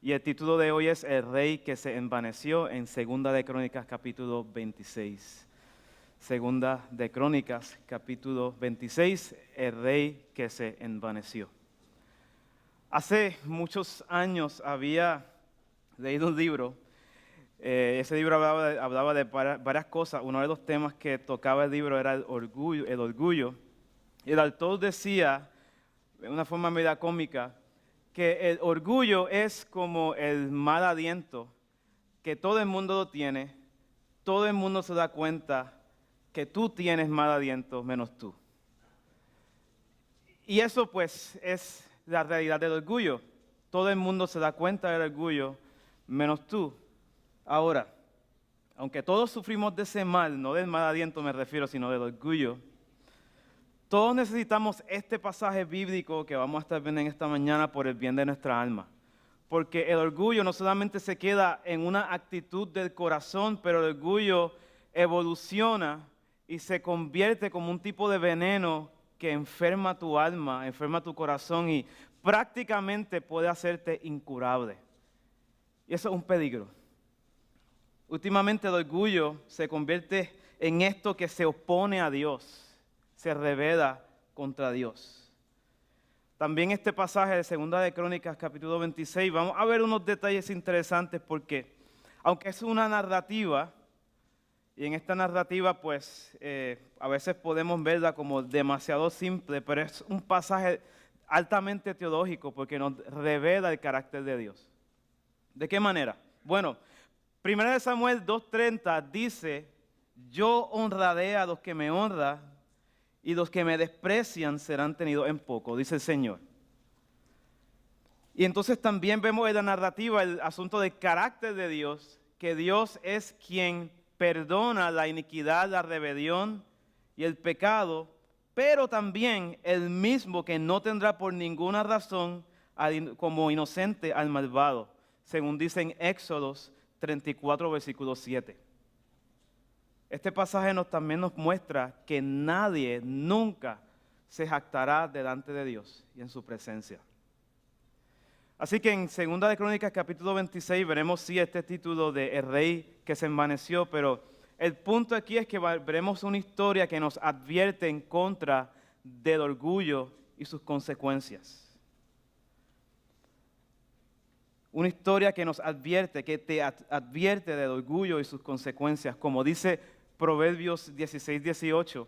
Y el título de hoy es El rey que se envaneció, en Segunda de Crónicas capítulo 26. Segunda de Crónicas capítulo 26, El rey que se envaneció. Hace muchos años había leído un libro. Ese libro hablaba de varias cosas. Uno de los temas que tocaba el libro era el orgullo. Y el autor decía, de una forma media cómica, que el orgullo es como el mal aliento, que todo el mundo lo tiene, todo el mundo se da cuenta que tú tienes mal aliento menos tú. Y eso pues es la realidad del orgullo. Todo el mundo se da cuenta del orgullo menos tú. Ahora, aunque todos sufrimos de ese mal, no del mal aliento me refiero, sino del orgullo, todos necesitamos este pasaje bíblico que vamos a estar viendo en esta mañana por el bien de nuestra alma. Porque el orgullo no solamente se queda en una actitud del corazón, pero el orgullo evoluciona y se convierte como un tipo de veneno que enferma tu alma, enferma tu corazón y prácticamente puede hacerte incurable. Y eso es un peligro. Últimamente el orgullo se convierte en esto que se opone a Dios. Se revela contra Dios. También este pasaje de Segunda de Crónicas, capítulo 26, vamos a ver unos detalles interesantes porque, aunque es una narrativa, y en esta narrativa pues a veces podemos verla como demasiado simple, pero es un pasaje altamente teológico porque nos revela el carácter de Dios. ¿De qué manera? Bueno, 1 Samuel 2:30 dice, yo honraré a los que me honran, y los que me desprecian serán tenidos en poco, dice el Señor. Y entonces también vemos en la narrativa el asunto del carácter de Dios, que Dios es quien perdona la iniquidad, la rebelión y el pecado, pero también el mismo que no tendrá por ninguna razón como inocente al malvado, según dice en Éxodos 34, versículo 7. Este pasaje también nos muestra que nadie nunca se jactará delante de Dios y en su presencia. Así que en 2 de Crónicas capítulo 26 veremos sí este título de El rey que se envaneció, pero el punto aquí es que veremos una historia que nos advierte en contra del orgullo y sus consecuencias. Una historia que nos advierte, que te advierte del orgullo y sus consecuencias, como dice Proverbios 16:18,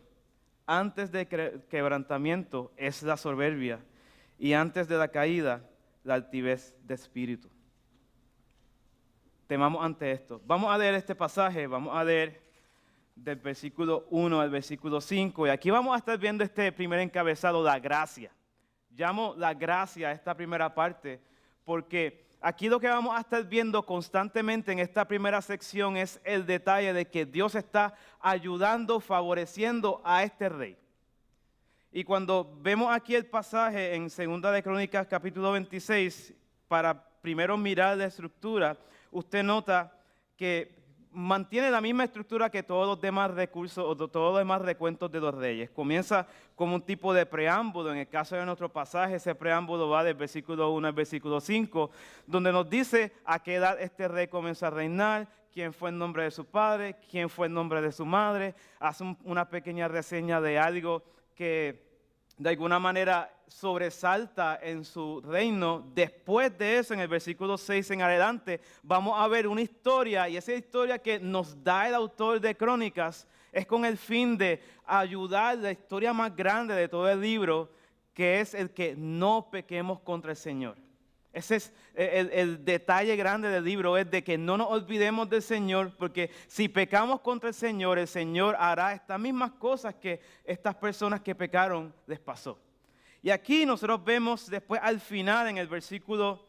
antes del quebrantamiento es la soberbia y antes de la caída la altivez de espíritu. Temamos ante esto. Vamos a leer este pasaje, vamos a leer del versículo 1 al versículo 5 y aquí vamos a estar viendo este primer encabezado, la gracia. Llamo la gracia a esta primera parte porque aquí lo que vamos a estar viendo constantemente en esta primera sección es el detalle de que Dios está ayudando, favoreciendo a este rey. Y cuando vemos aquí el pasaje en 2 de Crónicas capítulo 26, para primero mirar la estructura, usted nota que mantiene la misma estructura que todos los demás recursos o todos los demás recuentos de los reyes. Comienza como un tipo de preámbulo. En el caso de nuestro pasaje, ese preámbulo va del versículo 1 al versículo 5, donde nos dice a qué edad este rey comenzó a reinar, quién fue el nombre de su padre, quién fue el nombre de su madre. Hace una pequeña reseña de algo que de alguna manera sobresalta en su reino. Después de eso, en el versículo 6 en adelante, vamos a ver una historia, y esa historia que nos da el autor de Crónicas es con el fin de ayudar la historia más grande de todo el libro, que es el que no pequemos contra el Señor. Ese es el detalle grande del libro, es de que no nos olvidemos del Señor, porque si pecamos contra el Señor hará estas mismas cosas que estas personas que pecaron les pasó. Y aquí nosotros vemos después al final, en el versículo,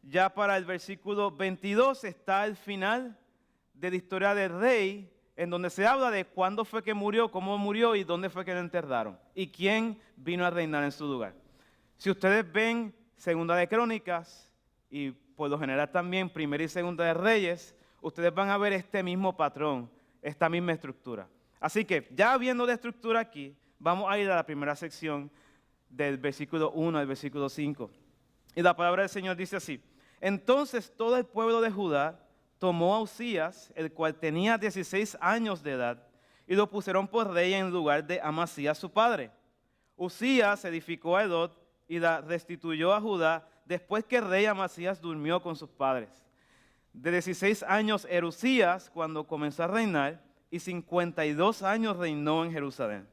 ya para el versículo 22, está el final de la historia del rey, en donde se habla de cuándo fue que murió, cómo murió y dónde fue que lo enterraron, y quién vino a reinar en su lugar. Si ustedes ven Segunda de Crónicas y por lo general también Primera y Segunda de Reyes, ustedes van a ver este mismo patrón, esta misma estructura. Así que ya viendo la estructura aquí, vamos a ir a la primera sección del versículo 1 al versículo 5. Y la palabra del Señor dice así: Entonces todo el pueblo de Judá tomó a Uzías, el cual tenía 16 años de edad, y lo pusieron por rey en lugar de Amasías su padre. Uzías edificó a Edot y la restituyó a Judá después que el rey Amasías durmió con sus padres. De 16 años era Uzías cuando comenzó a reinar, y 52 años reinó en Jerusalén.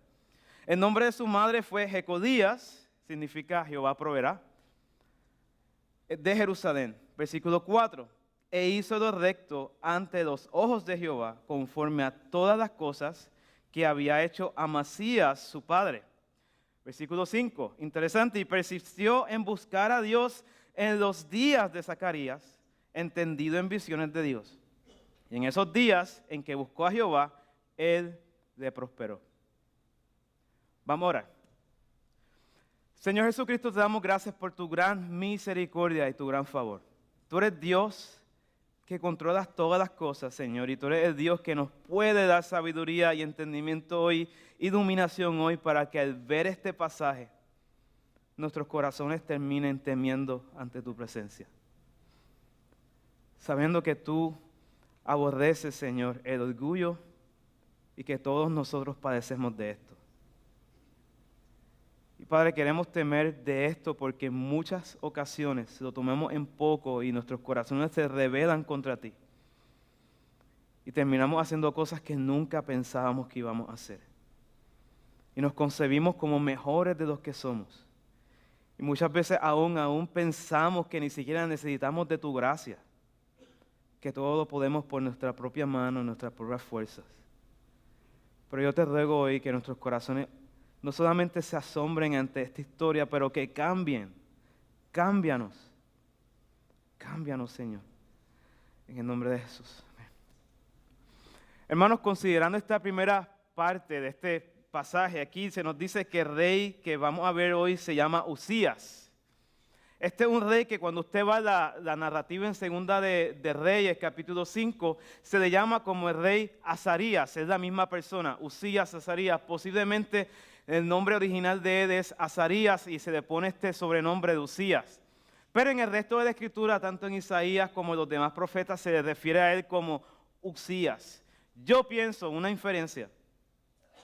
El nombre de su madre fue Jecodías, significa Jehová proveerá, de Jerusalén. Versículo 4. E hizo lo recto ante los ojos de Jehová, conforme a todas las cosas que había hecho Amasías su padre. Versículo 5, interesante, y persistió en buscar a Dios en los días de Zacarías, entendido en visiones de Dios. Y en esos días en que buscó a Jehová, él le prosperó. Vamos a orar. Señor Jesucristo, te damos gracias por tu gran misericordia y tu gran favor. Tú eres Dios que controlas todas las cosas, Señor, y tú eres el Dios que nos puede dar sabiduría y entendimiento hoy, iluminación hoy, para que al ver este pasaje, nuestros corazones terminen temiendo ante tu presencia. Sabiendo que tú aborreces, Señor, el orgullo y que todos nosotros padecemos de esto. Y Padre, queremos temer de esto porque en muchas ocasiones lo tomamos en poco y nuestros corazones se rebelan contra ti. Y terminamos haciendo cosas que nunca pensábamos que íbamos a hacer. Y nos concebimos como mejores de los que somos. Y muchas veces aún pensamos que ni siquiera necesitamos de tu gracia. Que todo lo podemos por nuestra propia mano, nuestras propias fuerzas. Pero yo te ruego hoy que nuestros corazones no solamente se asombren ante esta historia, pero que cambien. Cámbianos, Señor, en el nombre de Jesús. Amén. Hermanos, considerando esta primera parte de este pasaje, aquí se nos dice que el rey que vamos a ver hoy se llama Uzías. Este es un rey que cuando usted va a la narrativa en Segunda de Reyes, capítulo 5, se le llama como el rey Azarías, es la misma persona, Uzías, Azarías. Posiblemente el nombre original de él es Azarías y se le pone este sobrenombre de Uzías. Pero en el resto de la escritura, tanto en Isaías como en los demás profetas, se le refiere a él como Uzías. Yo pienso, una inferencia,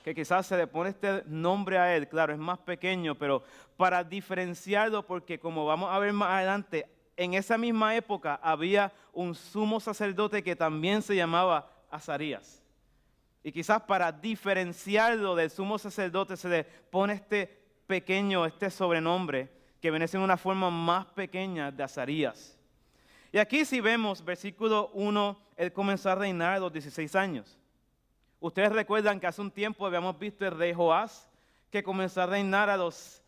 que quizás se le pone este nombre a él, claro, es más pequeño, pero para diferenciarlo, porque como vamos a ver más adelante, en esa misma época había un sumo sacerdote que también se llamaba Azarías. Y quizás para diferenciarlo del sumo sacerdote se le pone este pequeño, este sobrenombre, que viene siendo una forma más pequeña de Azarías. Y aquí si vemos, versículo 1, él comenzó a reinar a los 16 años. Ustedes recuerdan que hace un tiempo habíamos visto el rey Joás, que comenzó a reinar a los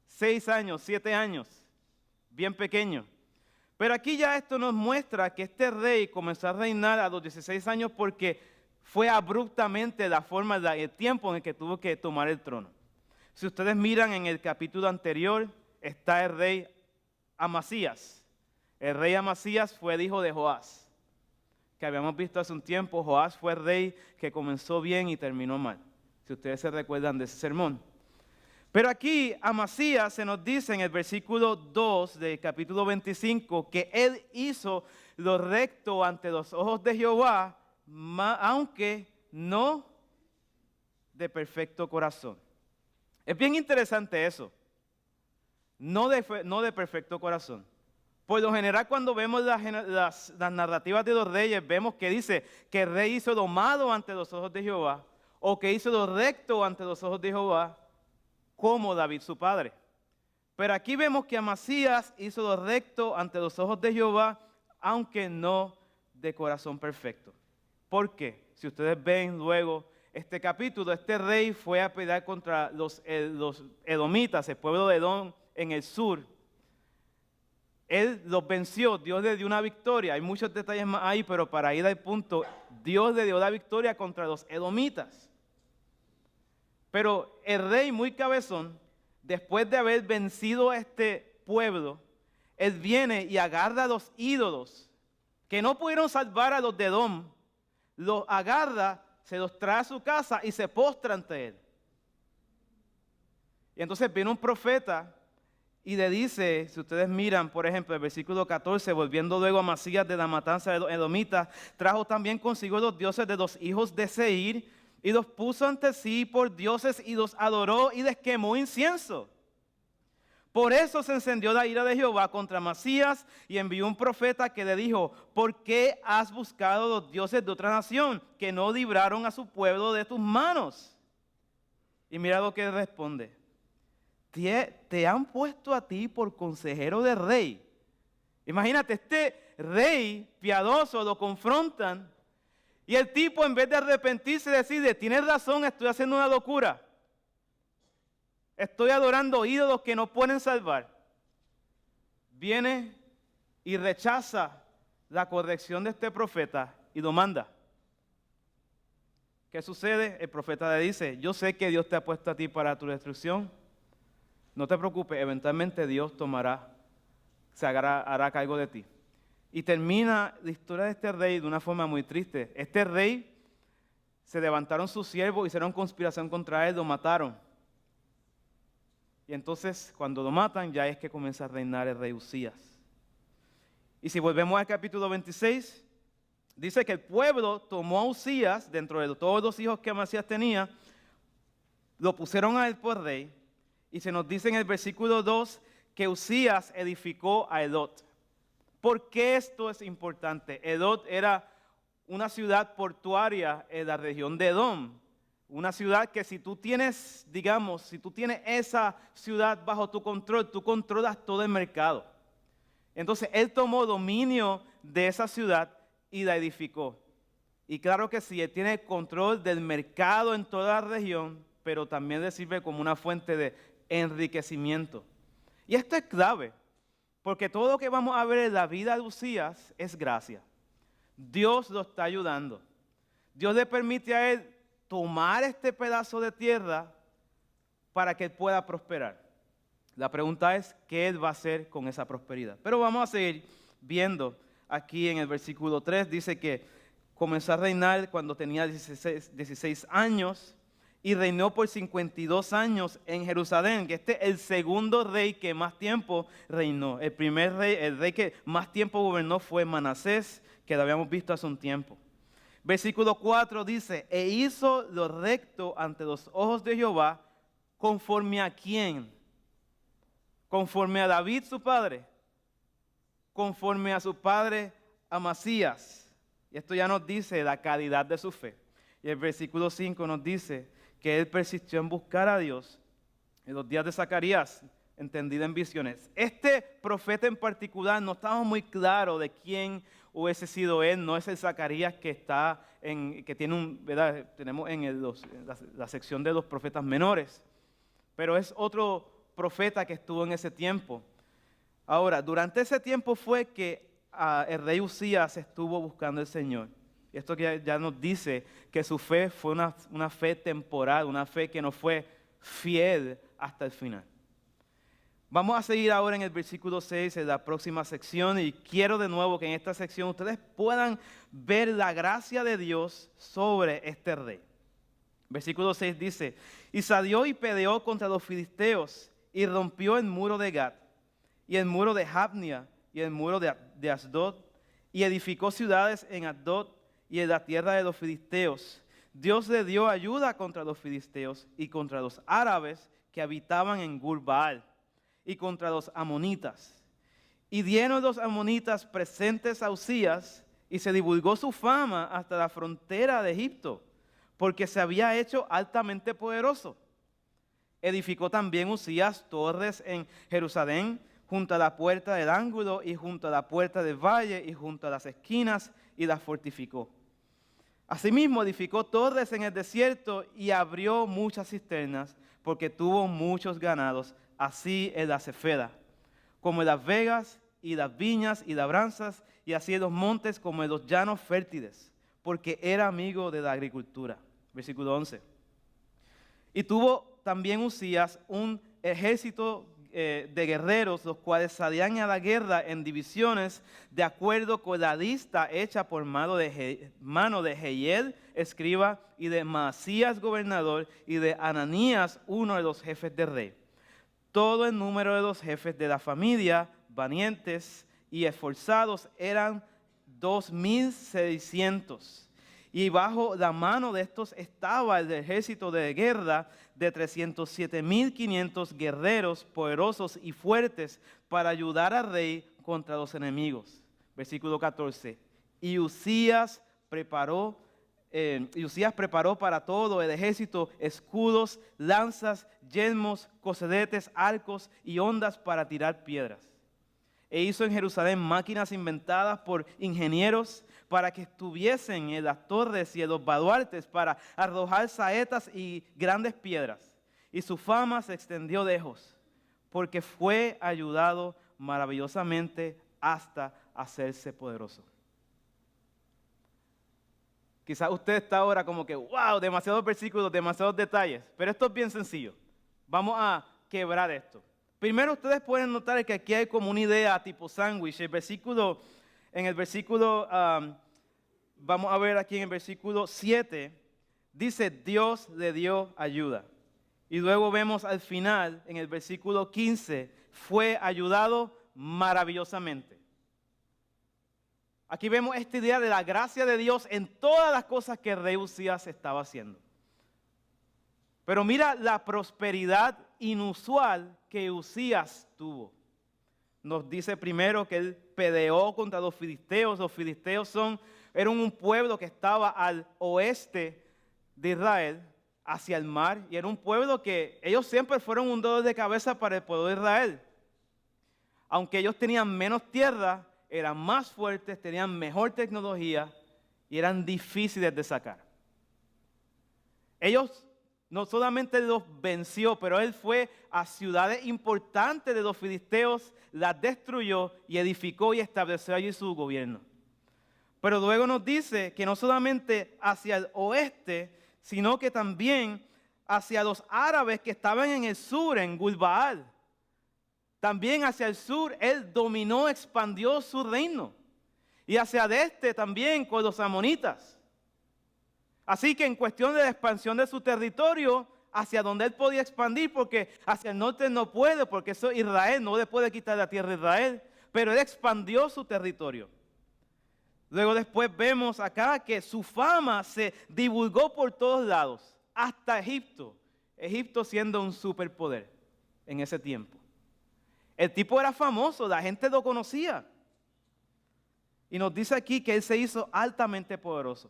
6 años, 7 años, bien pequeño. Pero aquí ya esto nos muestra que este rey comenzó a reinar a los 16 años porque fue abruptamente la forma, el tiempo en el que tuvo que tomar el trono. Si ustedes miran en el capítulo anterior, está el rey Amasías. El rey Amasías fue el hijo de Joás, que habíamos visto hace un tiempo. Joás fue el rey que comenzó bien y terminó mal, si ustedes se recuerdan de ese sermón. Pero aquí Amasías se nos dice en el versículo 2 del capítulo 25 que él hizo lo recto ante los ojos de Jehová, aunque no de perfecto corazón. Es bien interesante eso, no de perfecto corazón. Por lo general, cuando vemos las narrativas de los reyes, vemos que dice que el rey hizo lo malo ante los ojos de Jehová, o que hizo lo recto ante los ojos de Jehová, como David su padre. Pero aquí vemos que Amasías hizo lo recto ante los ojos de Jehová, aunque no de corazón perfecto. ¿Por qué? Si ustedes ven luego este capítulo, este rey fue a pelear contra los edomitas, el pueblo de Edom en el sur. Él los venció, Dios le dio una victoria. Hay muchos detalles más ahí, pero para ir al punto, Dios le dio la victoria contra los edomitas. Pero el rey, muy cabezón, después de haber vencido a este pueblo, él viene y agarra a los ídolos que no pudieron salvar a los de Edom, los agarra, se los trae a su casa y se postra ante él. Y entonces viene un profeta y le dice, si ustedes miran, por ejemplo, el versículo 14, volviendo luego a Amasías de la matanza de los edomitas, trajo también consigo los dioses de los hijos de Seir, y los puso ante sí por dioses, y los adoró, y les quemó incienso. Por eso se encendió la ira de Jehová contra Amasías, y envió un profeta que le dijo, ¿por qué has buscado los dioses de otra nación, que no libraron a su pueblo de tus manos? Y mira lo que él responde. Te han puesto a ti por consejero de rey. Imagínate, este rey piadoso lo confrontan y el tipo, en vez de arrepentirse, decide, tienes razón, estoy haciendo una locura. Estoy adorando ídolos que no pueden salvar. Viene y rechaza la corrección de este profeta y lo manda. ¿Qué sucede? El profeta le dice, yo sé que Dios te ha puesto a ti para tu destrucción. No te preocupes, eventualmente Dios hará cargo de ti. Y termina la historia de este rey de una forma muy triste. Este rey, se levantaron sus siervos, hicieron conspiración contra él, lo mataron. Y entonces, cuando lo matan, ya es que comienza a reinar el rey Uzías. Y si volvemos al capítulo 26, dice que el pueblo tomó a Uzías, dentro de todos los hijos que Amasías tenía, lo pusieron a él por rey. Y se nos dice en el versículo 2 que Uzías edificó a Edot. ¿Por qué esto es importante? Edot era una ciudad portuaria en la región de Edom. Una ciudad que si tú tienes, digamos, si tú tienes esa ciudad bajo tu control, tú controlas todo el mercado. Entonces él tomó dominio de esa ciudad y la edificó. Y claro que sí, él tiene control del mercado en toda la región, pero también le sirve como una fuente de enriquecimiento. Y esto es clave, porque todo lo que vamos a ver en la vida de Uzías es gracia. Dios lo está ayudando. Dios le permite a él tomar este pedazo de tierra para que él pueda prosperar. La pregunta es, ¿qué él va a hacer con esa prosperidad? Pero vamos a seguir viendo aquí en el versículo 3, dice que comenzó a reinar cuando tenía 16 años, y reinó por 52 años en Jerusalén, que este es el segundo rey que más tiempo reinó. El primer rey, el rey que más tiempo gobernó fue Manasés, que lo habíamos visto hace un tiempo. Versículo 4 dice, e hizo lo recto ante los ojos de Jehová, conforme a quién, conforme a David su padre, conforme a su padre Amasías. Y esto ya nos dice la calidad de su fe. Y el versículo 5 nos dice que él persistió en buscar a Dios en los días de Zacarías, entendido en visiones. Este profeta en particular no estamos muy claros de quién hubiese sido él. No es el Zacarías que está que tiene ¿verdad? Tenemos en la sección de los profetas menores, pero es otro profeta que estuvo en ese tiempo. Ahora, durante ese tiempo fue que el rey Uzías estuvo buscando al Señor. Y esto que ya nos dice que su fe fue una fe temporal, una fe que no fue fiel hasta el final. Vamos a seguir ahora en el versículo 6, en la próxima sección, y quiero de nuevo que en esta sección ustedes puedan ver la gracia de Dios sobre este rey. Versículo 6 dice, y salió y peleó contra los filisteos, y rompió el muro de Gat, y el muro de Jabnia, y el muro de Asdod, y edificó ciudades en Asdod, y en la tierra de los filisteos. Dios le dio ayuda contra los filisteos y contra los árabes que habitaban en Gur-Baal y contra los amonitas. Y dieron los amonitas presentes a Uzías y se divulgó su fama hasta la frontera de Egipto, porque se había hecho altamente poderoso. Edificó también Uzías torres en Jerusalén, junto a la puerta del ángulo y junto a la puerta del valle y junto a las esquinas, y las fortificó. Asimismo edificó torres en el desierto y abrió muchas cisternas, porque tuvo muchos ganados, así en la Cefela, como en las vegas y las viñas y labranzas, y así en los montes como en los llanos fértiles, porque era amigo de la agricultura. Versículo 11. Y tuvo también Uzías un ejército de guerreros, los cuales salían a la guerra en divisiones, de acuerdo con la lista hecha por mano de Jehiel, escriba, y de Maasías, gobernador, y de Ananías, uno de los jefes del rey. Todo el número de los jefes de la familia, valientes y esforzados, eran 2,600. Y bajo la mano de estos estaba el ejército de guerra de 307,500 guerreros poderosos y fuertes para ayudar al rey contra los enemigos. Versículo 14. Y Uzías preparó para todo el ejército escudos, lanzas, yelmos, coseletes, arcos y hondas para tirar piedras. E hizo en Jerusalén máquinas inventadas por ingenieros para que estuviesen en las torres y en los baluartes para arrojar saetas y grandes piedras. Y su fama se extendió lejos, porque fue ayudado maravillosamente hasta hacerse poderoso. Quizás usted está ahora como que, wow, demasiados versículos, demasiados detalles, pero esto es bien sencillo. Vamos a quebrar esto. Primero, ustedes pueden notar que aquí hay como una idea tipo sándwich. En el versículo, vamos a ver aquí en el versículo 7, dice Dios le dio ayuda. Y luego vemos al final, en el versículo 15, fue ayudado maravillosamente. Aquí vemos esta idea de la gracia de Dios en todas las cosas que el rey Uzías estaba haciendo. Pero mira la prosperidad inusual que Uzías tuvo. Nos dice primero que él peleó contra los filisteos. Los filisteos eran un pueblo que estaba al oeste de Israel, hacia el mar. Y era un pueblo que ellos siempre fueron un dolor de cabeza para el pueblo de Israel. Aunque ellos tenían menos tierra, eran más fuertes, tenían mejor tecnología y eran difíciles de sacar. Ellos no solamente los venció, pero él fue a ciudades importantes de los filisteos, las destruyó y edificó y estableció allí su gobierno. Pero luego nos dice que no solamente hacia el oeste, sino que también hacia los árabes que estaban en el sur, en Gulbaal. También hacia el sur, él dominó, expandió su reino. Y hacia el este también con los amonitas. Así que en cuestión de la expansión de su territorio, hacia donde él podía expandir, porque hacia el norte no puede, porque eso Israel no le puede quitar la tierra de Israel, pero él expandió su territorio. Luego después vemos acá que su fama se divulgó por todos lados, hasta Egipto. Egipto siendo un superpoder en ese tiempo. El tipo era famoso, la gente lo conocía. Y nos dice aquí que él se hizo altamente poderoso.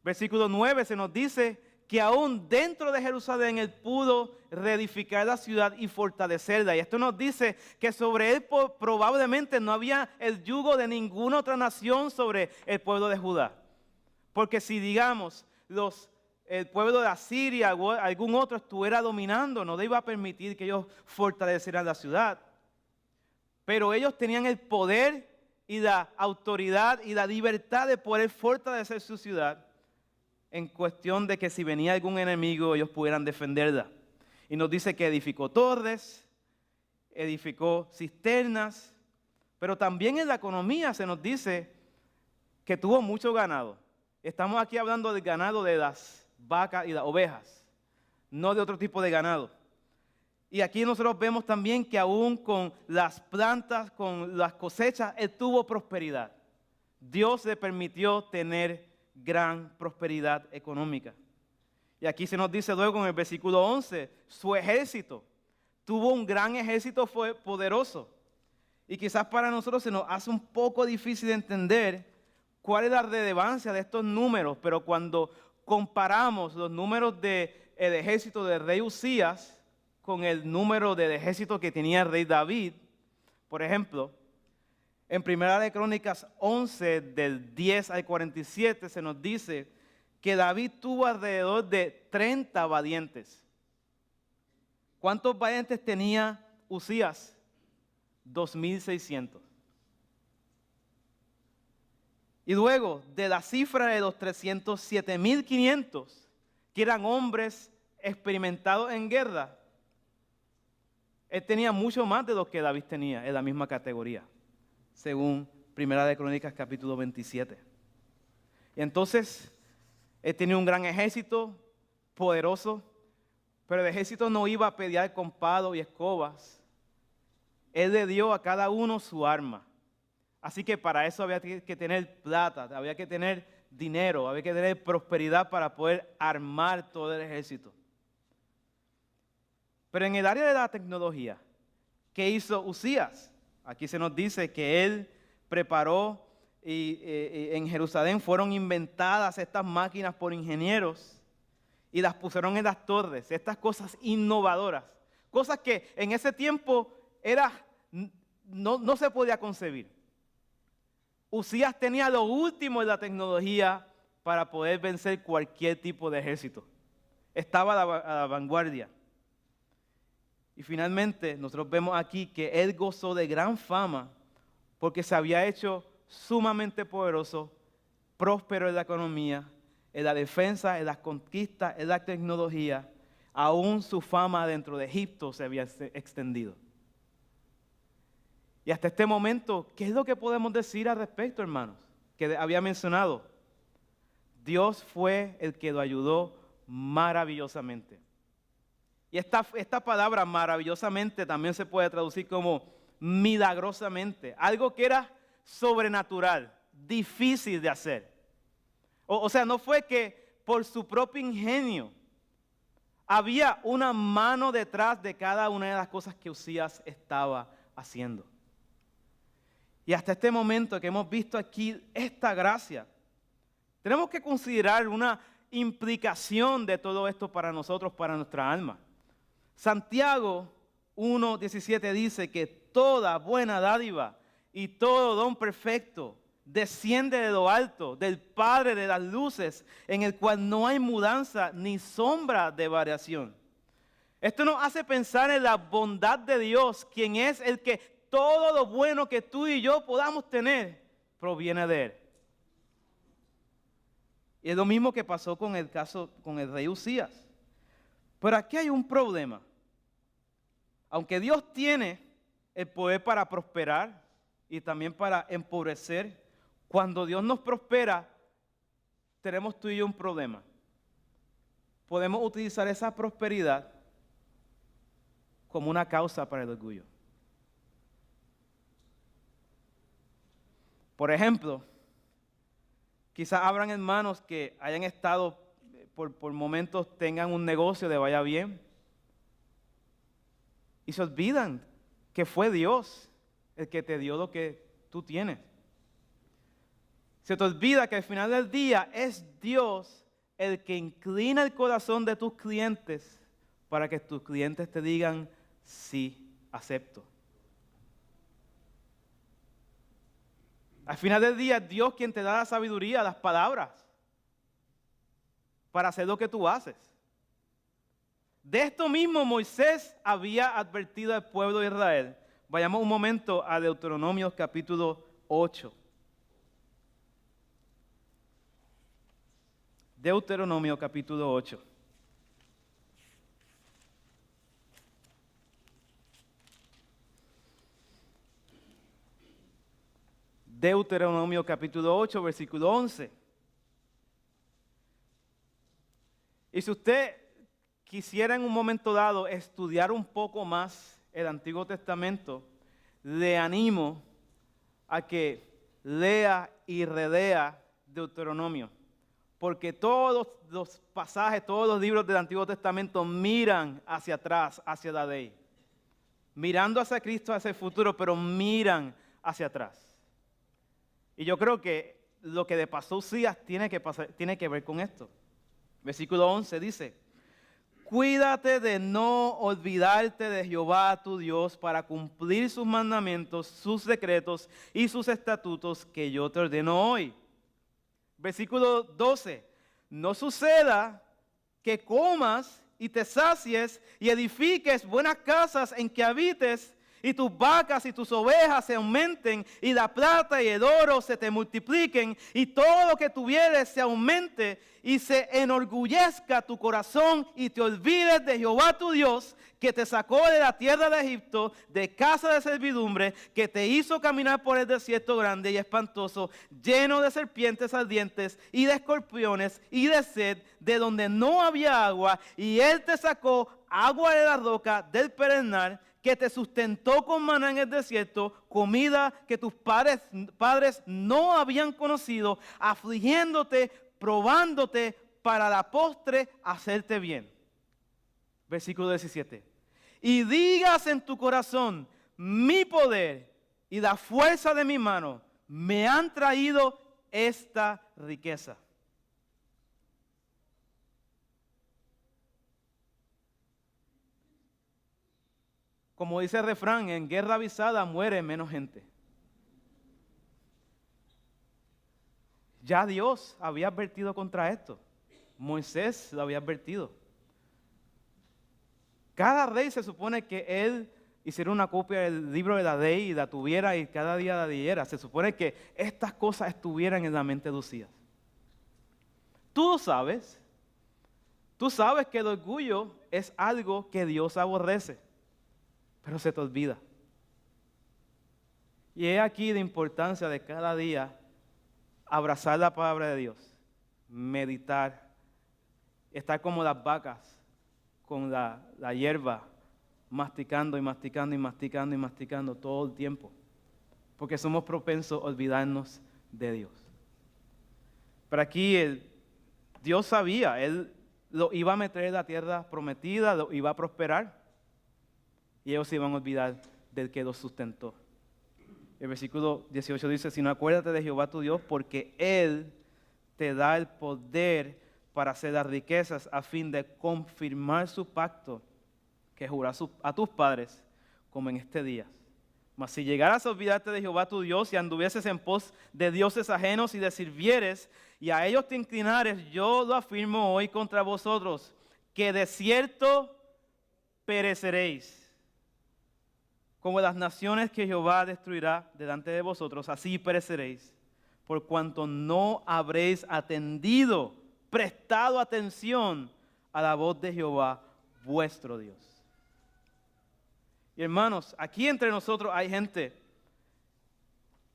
Versículo 9 se nos dice que aún dentro de Jerusalén él pudo reedificar la ciudad y fortalecerla. Y esto nos dice que sobre él probablemente no había el yugo de ninguna otra nación sobre el pueblo de Judá. Porque si digamos el pueblo de Asiria o algún otro estuviera dominando, no le iba a permitir que ellos fortalecieran la ciudad. Pero ellos tenían el poder y la autoridad y la libertad de poder fortalecer su ciudad en cuestión de que si venía algún enemigo ellos pudieran defenderla. Y nos dice que edificó torres, edificó cisternas, pero también en la economía se nos dice que tuvo mucho ganado. Estamos aquí hablando del ganado de las vacas y las ovejas, no de otro tipo de ganado. Y aquí nosotros vemos también que aún con las plantas, con las cosechas, él tuvo prosperidad. Dios le permitió tener gran prosperidad económica. Y aquí se nos dice luego en el versículo 11, su ejército. Tuvo un gran ejército, fue poderoso. Y quizás para nosotros se nos hace un poco difícil entender cuál es la relevancia de estos números, pero cuando comparamos los números del ejército del rey Uzías con el número del ejército que tenía el rey David, por ejemplo, en Primera de Crónicas 11, del 10 al 47, se nos dice que David tuvo alrededor de 30 valientes. ¿Cuántos valientes tenía Uzías? 2,600. Y luego, de la cifra de los 307,500, que eran hombres experimentados en guerra, él tenía mucho más de lo que David tenía en la misma categoría, según Primera de Crónicas capítulo 27. Y entonces, él tenía un gran ejército, poderoso, Pero el ejército no iba a pelear con palos y escobas. Él le dio a cada uno su arma. Así que para eso había que tener plata, había que tener dinero, había que tener prosperidad para poder armar todo el ejército. Pero en el área de la tecnología, ¿qué hizo Uzías? Aquí se nos dice que él preparó y en Jerusalén fueron inventadas estas máquinas por ingenieros y las pusieron en las torres, estas cosas innovadoras, cosas que en ese tiempo no se podía concebir. Uzías tenía lo último de la tecnología para poder vencer cualquier tipo de ejército. Estaba a la vanguardia. Y finalmente nosotros vemos aquí que él gozó de gran fama porque se había hecho sumamente poderoso, próspero en la economía, en la defensa, en las conquistas, en la tecnología. Aún su fama dentro de Egipto se había extendido. Y hasta este momento, ¿qué es lo que podemos decir al respecto, hermanos? Que había mencionado. Dios fue el que lo ayudó maravillosamente. Y esta palabra maravillosamente también se puede traducir como milagrosamente. Algo que era sobrenatural, difícil de hacer. O sea, no fue que por su propio ingenio había una mano detrás de cada una de las cosas que Uzías estaba haciendo. Y hasta este momento que hemos visto aquí esta gracia, tenemos que considerar una implicación de todo esto para nosotros, para nuestra alma. Santiago 1:17 dice que toda buena dádiva y todo don perfecto desciende de lo alto, del Padre de las luces, en el cual no hay mudanza ni sombra de variación. Esto nos hace pensar en la bondad de Dios, quien es el que todo lo bueno que tú y yo podamos tener proviene de Él. Y es lo mismo que pasó con el caso con el rey Uzías. Pero aquí hay un problema. Aunque Dios tiene el poder para prosperar y también para empobrecer, cuando Dios nos prospera, tenemos tú y yo un problema. Podemos utilizar esa prosperidad como una causa para el orgullo. Por ejemplo, quizás habrán hermanos que hayan estado por momentos, tengan un negocio de vaya bien y se olvidan que fue Dios el que te dio lo que tú tienes. Se te olvida que al final del día es Dios el que inclina el corazón de tus clientes para que tus clientes te digan, sí, acepto. Al final del día es Dios quien te da la sabiduría, las palabras, para hacer lo que tú haces. De esto mismo Moisés había advertido al pueblo de Israel. Vayamos un momento a Deuteronomio capítulo 8. Deuteronomio capítulo 8. Deuteronomio capítulo 8, versículo 11. Y si usted quisiera en un momento dado estudiar un poco más el Antiguo Testamento, le animo a que lea y relea Deuteronomio. Porque todos los pasajes, todos los libros del Antiguo Testamento miran hacia atrás, hacia la ley. Mirando hacia Cristo, hacia el futuro, pero miran hacia atrás. Y yo creo que lo que le pasó a Uzías tiene que ver con esto. Versículo 11 dice, cuídate de no olvidarte de Jehová tu Dios para cumplir sus mandamientos, sus decretos y sus estatutos que yo te ordeno hoy. Versículo 12, no suceda que comas y te sacies y edifiques buenas casas en que habites y tus vacas y tus ovejas se aumenten, y la plata y el oro se te multipliquen, y todo lo que tuvieres se aumente, y se enorgullezca tu corazón, y te olvides de Jehová tu Dios, que te sacó de la tierra de Egipto, de casa de servidumbre, que te hizo caminar por el desierto grande y espantoso, lleno de serpientes ardientes y de escorpiones y de sed, de donde no había agua, y Él te sacó agua de la roca del perennal, que te sustentó con maná en el desierto, comida que tus padres no habían conocido, afligiéndote, probándote, para la postre hacerte bien. Versículo 17. Y digas en tu corazón, mi poder y la fuerza de mi mano me han traído esta riqueza. Como dice el refrán, en guerra avisada muere menos gente. Ya Dios había advertido contra esto. Moisés lo había advertido. Cada rey se supone que él hiciera una copia del libro de la ley y la tuviera y cada día la diera. Se supone que estas cosas estuvieran en la mente de Usías. Tú lo sabes. Tú sabes que el orgullo es algo que Dios aborrece, pero se te olvida. Y es aquí la importancia de cada día abrazar la palabra de Dios, meditar, estar como las vacas con la hierba, masticando y masticando y masticando y masticando todo el tiempo, porque somos propensos a olvidarnos de Dios. Pero aquí Dios sabía, Él lo iba a meter en la tierra prometida, lo iba a prosperar, y ellos se iban a olvidar del que los sustentó. El versículo 18 dice, sino acuérdate de Jehová tu Dios, porque Él te da el poder para hacer las riquezas, a fin de confirmar su pacto que juró a tus padres, como en este día. Mas si llegaras a olvidarte de Jehová tu Dios y anduvieses en pos de dioses ajenos y de sirvieres, y a ellos te inclinares, yo lo afirmo hoy contra vosotros, que de cierto pereceréis. Como las naciones que Jehová destruirá delante de vosotros, así pereceréis, por cuanto no habréis atendido, prestado atención a la voz de Jehová, vuestro Dios. Y hermanos, aquí entre nosotros hay gente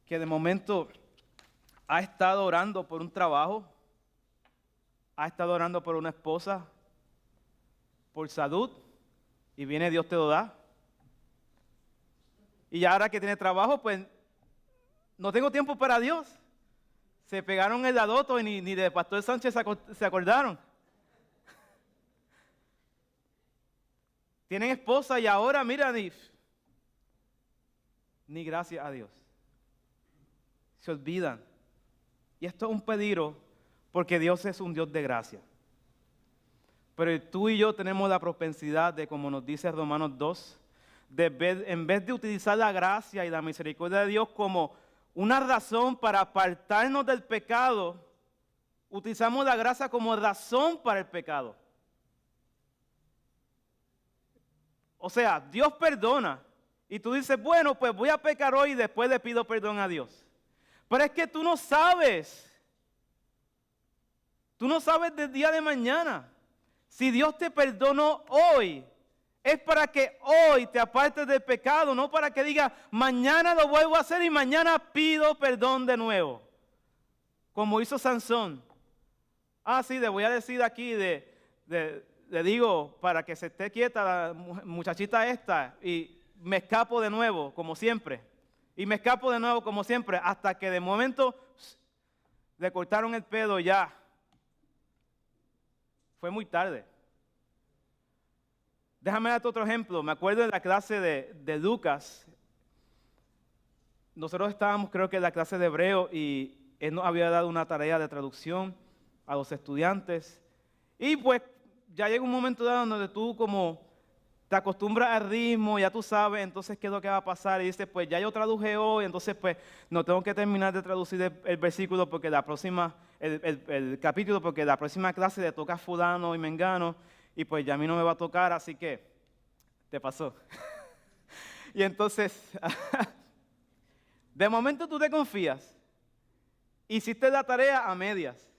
que de momento ha estado orando por un trabajo, ha estado orando por una esposa, por salud, y viene Dios te lo da. Y ahora que tiene trabajo, pues no tengo tiempo para Dios. Se pegaron el dadoto y ni de Pastor Sánchez se acordaron. Tienen esposa y ahora, mira, ni gracias a Dios. Se olvidan. Y esto es un peligro porque Dios es un Dios de gracia. Pero tú y yo tenemos la propensidad de, como nos dice Romanos 2, en vez de utilizar la gracia y la misericordia de Dios como una razón para apartarnos del pecado, utilizamos la gracia como razón para el pecado. O sea, Dios perdona. Y tú dices, bueno, pues voy a pecar hoy y después le pido perdón a Dios. Pero es que tú no sabes. Tú no sabes del día de mañana. Si Dios te perdonó hoy, es para que hoy te apartes del pecado, no para que digas, mañana lo vuelvo a hacer y mañana pido perdón de nuevo. Como hizo Sansón. Ah, sí, le voy a decir aquí, le digo, para que se esté quieta la muchachita esta, y me escapo de nuevo, como siempre. Y me escapo de nuevo, como siempre, hasta que de momento le cortaron el pelo ya. Fue muy tarde. Déjame darte otro ejemplo. Me acuerdo en la clase de Lucas. Nosotros estábamos, creo que en la clase de hebreo, y él nos había dado una tarea de traducción a los estudiantes. Y pues ya llega un momento dado donde tú como te acostumbras al ritmo, ya tú sabes, entonces qué es lo que va a pasar. Y dices, pues ya yo traduje hoy, entonces pues no tengo que terminar de traducir el versículo porque el capítulo, porque la próxima clase le toca a fulano y mengano. Y pues ya a mí no me va a tocar, así que te pasó. Y entonces, de momento tú te confías. Hiciste la tarea a medias.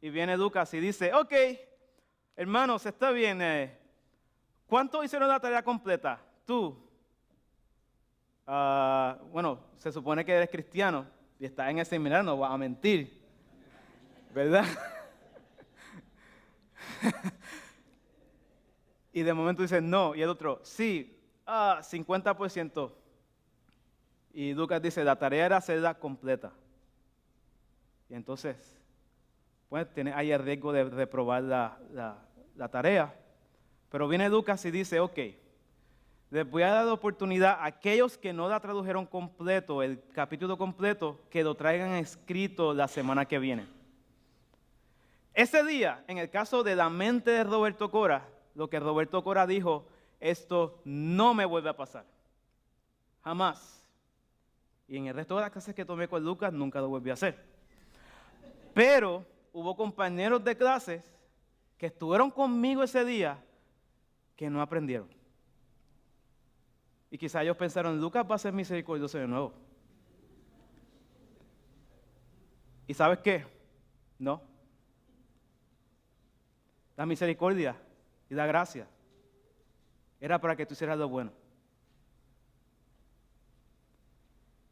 Y viene Lucas y dice, ok, hermanos, está bien. ¿Cuántos hicieron la tarea completa? Tú. Bueno, se supone que eres cristiano y estás en el seminario, no vas a mentir. ¿Verdad? Y de momento dice no, y el otro, sí, 50%. Y Lucas dice, la tarea era hacerla completa. Y entonces, pues hay el riesgo de reprobar la tarea. Pero viene Lucas y dice, ok, les voy a dar la oportunidad a aquellos que no la tradujeron completo, el capítulo completo, que lo traigan escrito la semana que viene. Ese día, en el caso de la mente de Roberto Cora, lo que Roberto Cora dijo, esto no me vuelve a pasar. Jamás. Y en el resto de las clases que tomé con Lucas, nunca lo volví a hacer. Pero hubo compañeros de clases que estuvieron conmigo ese día que no aprendieron. Y quizá ellos pensaron, Lucas va a ser misericordioso de nuevo. ¿Y sabes qué? No. La misericordia y la gracia era para que tú hicieras lo bueno.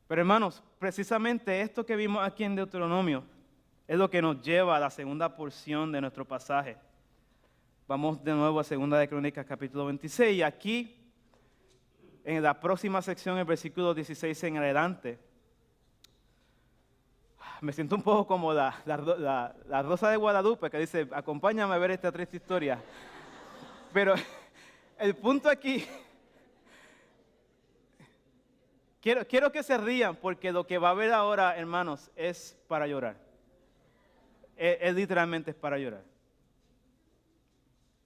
Pero hermanos, precisamente esto que vimos aquí en Deuteronomio es lo que nos lleva a la segunda porción de nuestro pasaje. Vamos de nuevo a 2 de Crónicas, capítulo 26, y aquí, en la próxima sección, el versículo 16 en adelante, me siento un poco como la Rosa de Guadalupe, que dice, acompáñame a ver esta triste historia. Pero el punto aquí, quiero que se rían, porque lo que va a haber ahora, hermanos, es para llorar. Es literalmente para llorar.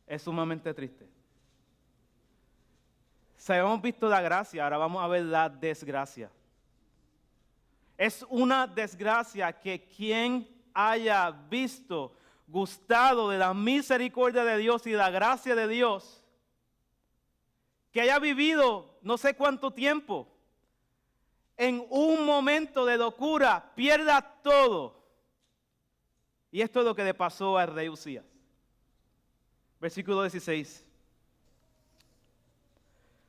Es sumamente triste. Si hemos visto la gracia, ahora vamos a ver la desgracia. Es una desgracia que quien haya visto, gustado de la misericordia de Dios y de la gracia de Dios, que haya vivido no sé cuánto tiempo, en un momento de locura, pierda todo. Y esto es lo que le pasó al rey Usías. Versículo 16.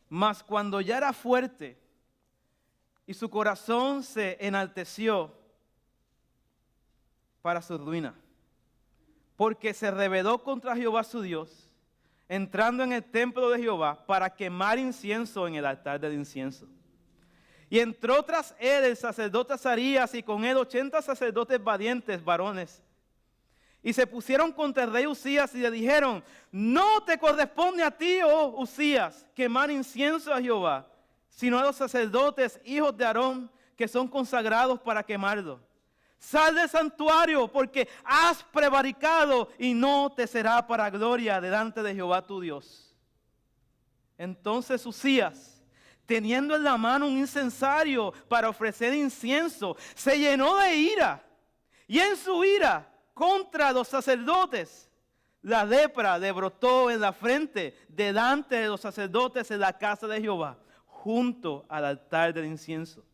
Mas cuando ya era fuerte y su corazón se enalteció para su ruina, porque se rebeló contra Jehová su Dios, entrando en el templo de Jehová para quemar incienso en el altar del incienso. Y entró tras él el sacerdote Azarías y con él 80 sacerdotes valientes varones. Y se pusieron contra el rey Usías y le dijeron, no te corresponde a ti, oh Usías, quemar incienso a Jehová, sino a los sacerdotes, hijos de Aarón, que son consagrados para quemarlo. Sal del santuario, porque has prevaricado y no te será para gloria delante de Jehová tu Dios. Entonces Usías, teniendo en la mano un incensario para ofrecer incienso, se llenó de ira, y en su ira contra los sacerdotes, la lepra le brotó en la frente delante de los sacerdotes en la casa de Jehová, junto al altar del incienso.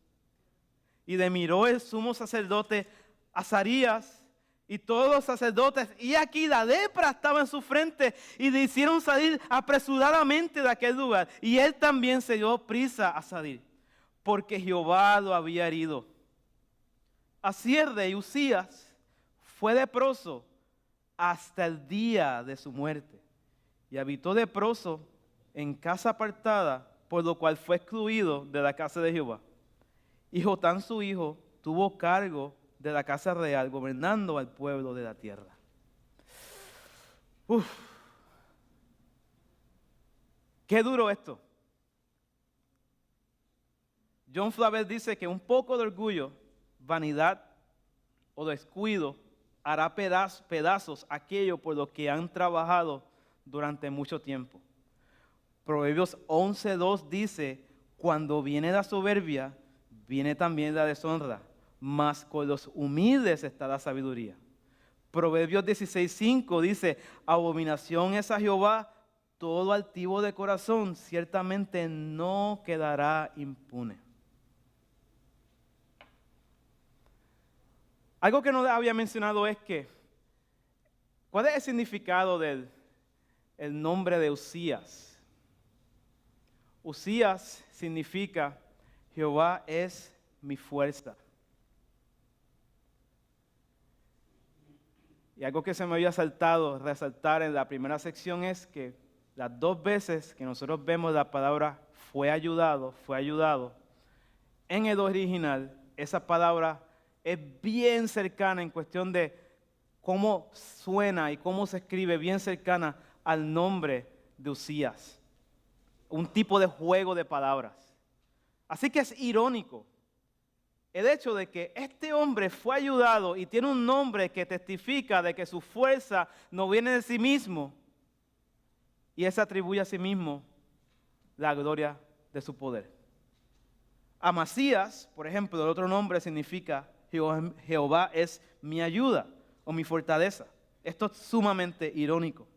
Y le miró el sumo sacerdote Azarías y todos los sacerdotes, y aquí la lepra estaba en su frente, y le hicieron salir apresuradamente de aquel lugar. Y él también se dio prisa a salir, porque Jehová lo había herido. Así el rey Usías fue leproso hasta el día de su muerte, y habitó leproso en casa apartada, por lo cual fue excluido de la casa de Jehová. Y Jotán su hijo tuvo cargo de la casa real, gobernando al pueblo de la tierra. Qué duro esto. John Flavel dice que un poco de orgullo, vanidad o descuido hará pedazos aquello por lo que han trabajado durante mucho tiempo. Proverbios 11:2 dice, cuando viene la soberbia, viene también la deshonra, mas con los humildes está la sabiduría. Proverbios 16:5 dice, abominación es a Jehová todo altivo de corazón ciertamente no quedará impune. Algo que no había mencionado es que, ¿cuál es el significado del nombre de Uzías? Uzías significa Jehová es mi fuerza. Y algo que se me había resaltar en la primera sección es que las dos veces que nosotros vemos la palabra fue ayudado, en el original, esa palabra es bien cercana en cuestión de cómo suena y cómo se escribe, bien cercana al nombre de Uzías. Un tipo de juego de palabras. Así que es irónico el hecho de que este hombre fue ayudado y tiene un nombre que testifica de que su fuerza no viene de sí mismo y él se atribuye a sí mismo la gloria de su poder. Amasías, por ejemplo, el otro nombre significa Jehová es mi ayuda o mi fortaleza. Esto es sumamente irónico.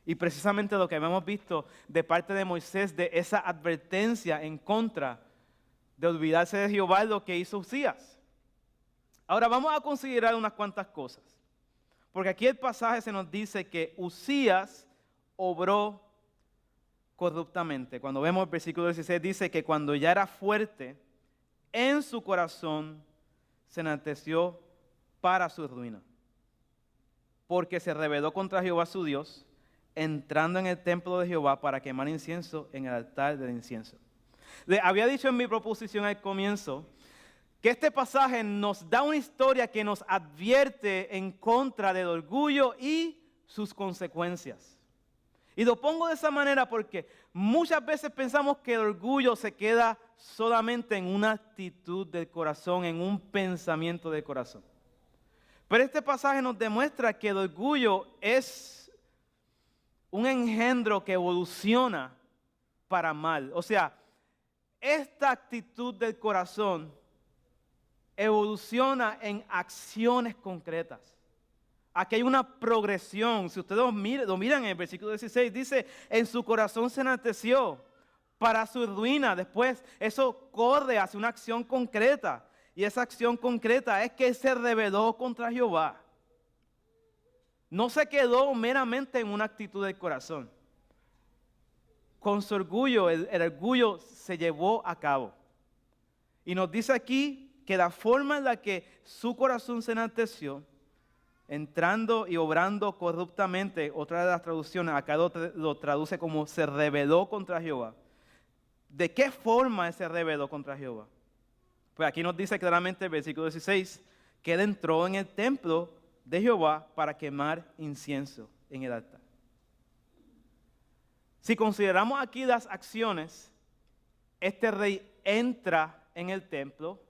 Y precisamente lo que hemos visto de parte de Moisés, de esa advertencia en contra de olvidarse de Jehová, es lo que hizo Uzías. Ahora vamos a considerar unas cuantas cosas. Porque aquí el pasaje se nos dice que Uzías obró corruptamente. Cuando vemos el versículo 16 dice que cuando ya era fuerte, en su corazón se enalteció para su ruina. Porque se rebeló contra Jehová su Dios, entrando en el templo de Jehová para quemar incienso en el altar del incienso. Le había dicho en mi proposición al comienzo que este pasaje nos da una historia que nos advierte en contra del orgullo y sus consecuencias. Y lo pongo de esa manera porque muchas veces pensamos que el orgullo se queda solamente en una actitud del corazón, en un pensamiento del corazón. Pero este pasaje nos demuestra que el orgullo es un engendro que evoluciona para mal. O sea, esta actitud del corazón evoluciona en acciones concretas. Aquí hay una progresión. Si ustedes lo miran en el versículo 16, dice, en su corazón se enalteció para su ruina. Después eso corre hacia una acción concreta. Y esa acción concreta es que él se rebeló contra Jehová. No se quedó meramente en una actitud del corazón. Con su orgullo, el orgullo se llevó a cabo. Y nos dice aquí que la forma en la que su corazón se enalteció, entrando y obrando corruptamente, otra de las traducciones, acá lo traduce como se rebeló contra Jehová. ¿De qué forma él se rebeló contra Jehová? Pues aquí nos dice claramente el versículo 16, que él entró en el templo de Jehová para quemar incienso en el altar. Si consideramos aquí las acciones, este rey entra en el templo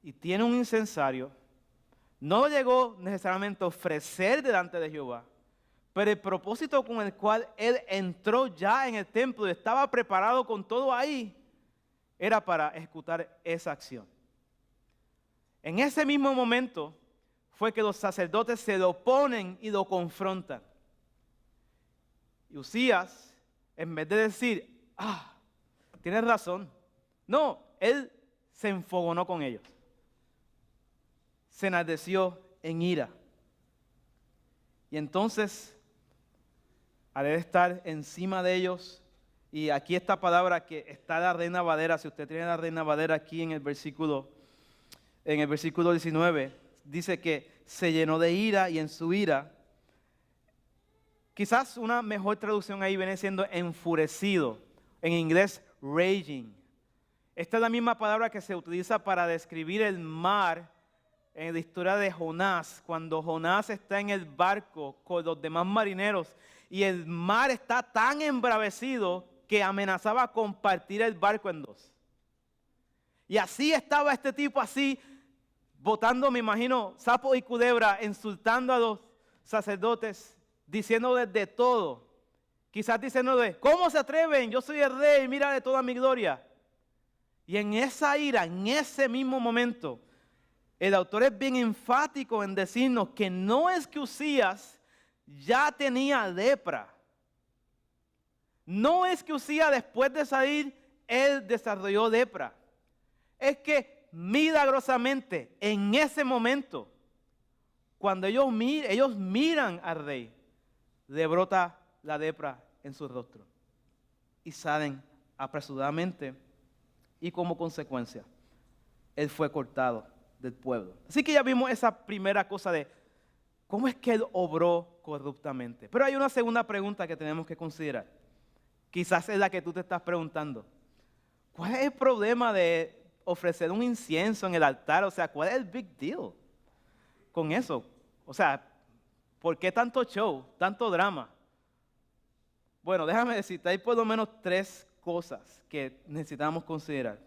y tiene un incensario. No llegó necesariamente a ofrecer delante de Jehová, pero el propósito con el cual él entró ya en el templo y estaba preparado con todo ahí, era para ejecutar esa acción. En ese mismo momento fue que los sacerdotes se lo oponen y lo confrontan. Y Uzías, en vez de decir, tienes razón, no, él se enfogonó con ellos. Se enardeció en ira. Y entonces, al estar encima de ellos, y aquí esta palabra que está la Reina Valera, si usted tiene la Reina Valera aquí en el versículo 19, dice que se llenó de ira y en su ira, quizás una mejor traducción ahí viene siendo enfurecido, en inglés raging. Esta es la misma palabra que se utiliza para describir el mar en la historia de Jonás, cuando Jonás está en el barco con los demás marineros y el mar está tan embravecido que amenazaba con partir el barco en dos. Y así estaba este tipo así, botando, me imagino, sapos y culebra, insultando a los sacerdotes, diciéndoles de todo. Quizás diciéndoles, ¿cómo se atreven? Yo soy el rey, mira de toda mi gloria. Y en esa ira, en ese mismo momento, el autor es bien enfático en decirnos que no es que Uzías ya tenía lepra, no es que Usías después de salir, él desarrolló lepra. Es que milagrosamente, en ese momento, cuando ellos miran al rey, le brota la lepra en su rostro. Y salen apresuradamente y como consecuencia, él fue cortado del pueblo. Así que ya vimos esa primera cosa de cómo es que él obró corruptamente. Pero hay una segunda pregunta que tenemos que considerar. Quizás es la que tú te estás preguntando. ¿Cuál es el problema de ofrecer un incienso en el altar? O sea, ¿cuál es el big deal con eso? O sea, ¿por qué tanto show, tanto drama? Bueno, déjame decirte, hay por lo menos 3 cosas que necesitamos considerar.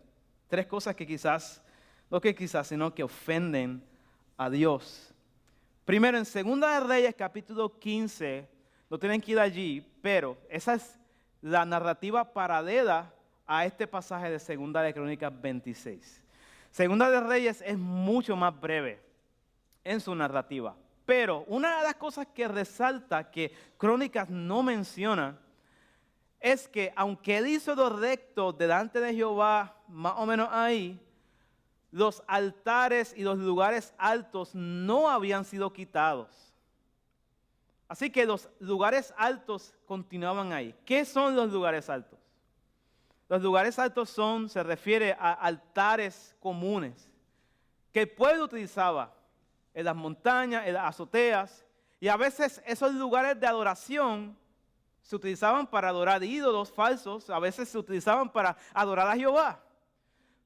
3 cosas que quizás, no que quizás, sino que ofenden a Dios. Primero, en 2 de Reyes, capítulo 15, no tienen que ir allí, pero esa es la narrativa paralela a este pasaje de 2 de Crónicas 26. 2 de Reyes es mucho más breve en su narrativa, pero una de las cosas que resalta que Crónicas no menciona es que aunque él hizo lo recto delante de Jehová, más o menos ahí, los altares y los lugares altos no habían sido quitados. Así que los lugares altos continuaban ahí. ¿Qué son los lugares altos? Los lugares altos se refiere a altares comunes que el pueblo utilizaba en las montañas, en las azoteas, y a veces esos lugares de adoración se utilizaban para adorar ídolos falsos, a veces se utilizaban para adorar a Jehová.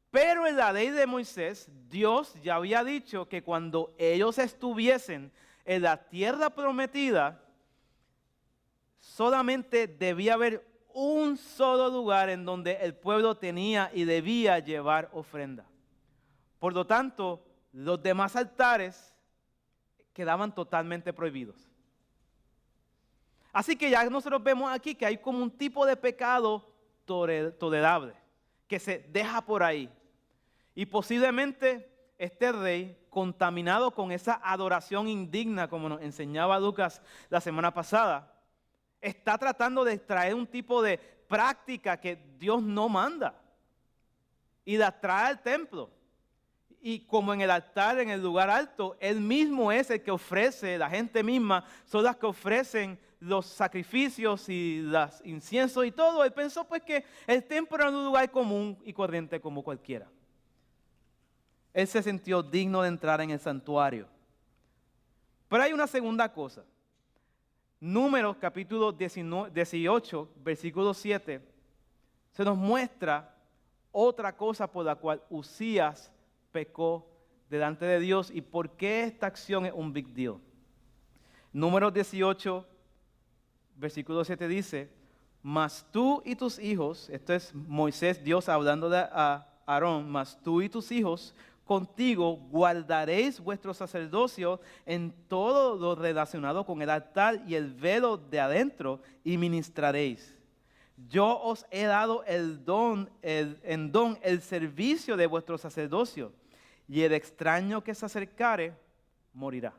Pero en la ley de Moisés, Dios ya había dicho que cuando ellos estuviesen en la tierra prometida, solamente debía haber un solo lugar en donde el pueblo tenía y debía llevar ofrenda. Por lo tanto, los demás altares quedaban totalmente prohibidos. Así que ya nosotros vemos aquí que hay como un tipo de pecado tolerable, que se deja por ahí. Y posiblemente este rey, contaminado con esa adoración indigna, como nos enseñaba Lucas la semana pasada, está tratando de traer un tipo de práctica que Dios no manda y la trae al templo. Y como en el altar, en el lugar alto, él mismo es el que ofrece, la gente misma son las que ofrecen los sacrificios y los inciensos y todo. Él pensó pues que el templo era un lugar común y corriente como cualquiera. Él se sintió digno de entrar en el santuario. Pero hay una segunda cosa. Números capítulo 18, versículo 7, se nos muestra otra cosa por la cual Usías pecó delante de Dios y por qué esta acción es un big deal. Números 18, versículo 7 dice, mas tú y tus hijos, esto es Moisés, Dios hablando a Aarón, mas tú y tus hijos contigo guardaréis vuestro sacerdocio en todo lo relacionado con el altar y el velo de adentro y ministraréis. Yo os he dado el servicio de vuestro sacerdocio, y el extraño que se acercare morirá.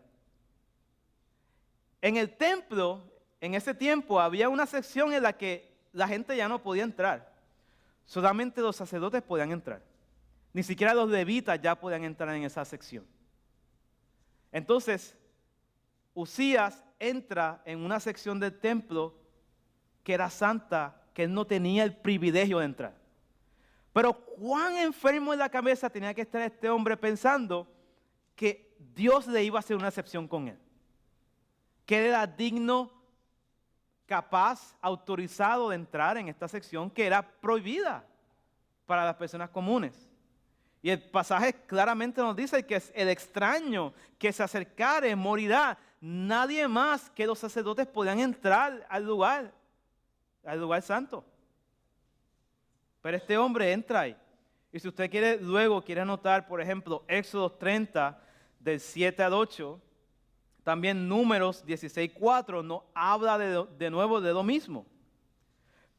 En el templo, en ese tiempo, había una sección en la que la gente ya no podía entrar. Solamente los sacerdotes podían entrar. Ni siquiera los levitas ya podían entrar en esa sección. Entonces, Usías entra en una sección del templo que era santa, que él no tenía el privilegio de entrar. Pero cuán enfermo en la cabeza tenía que estar este hombre pensando que Dios le iba a hacer una excepción con él. Que él era digno, capaz, autorizado de entrar en esta sección que era prohibida para las personas comunes. Y el pasaje claramente nos dice que el extraño que se acercare morirá. Nadie más que los sacerdotes podían entrar al lugar santo. Pero este hombre entra ahí. Y si usted quiere anotar, por ejemplo, Éxodo 30, del 7 al 8, también Números 16:4 nos habla de nuevo de lo mismo.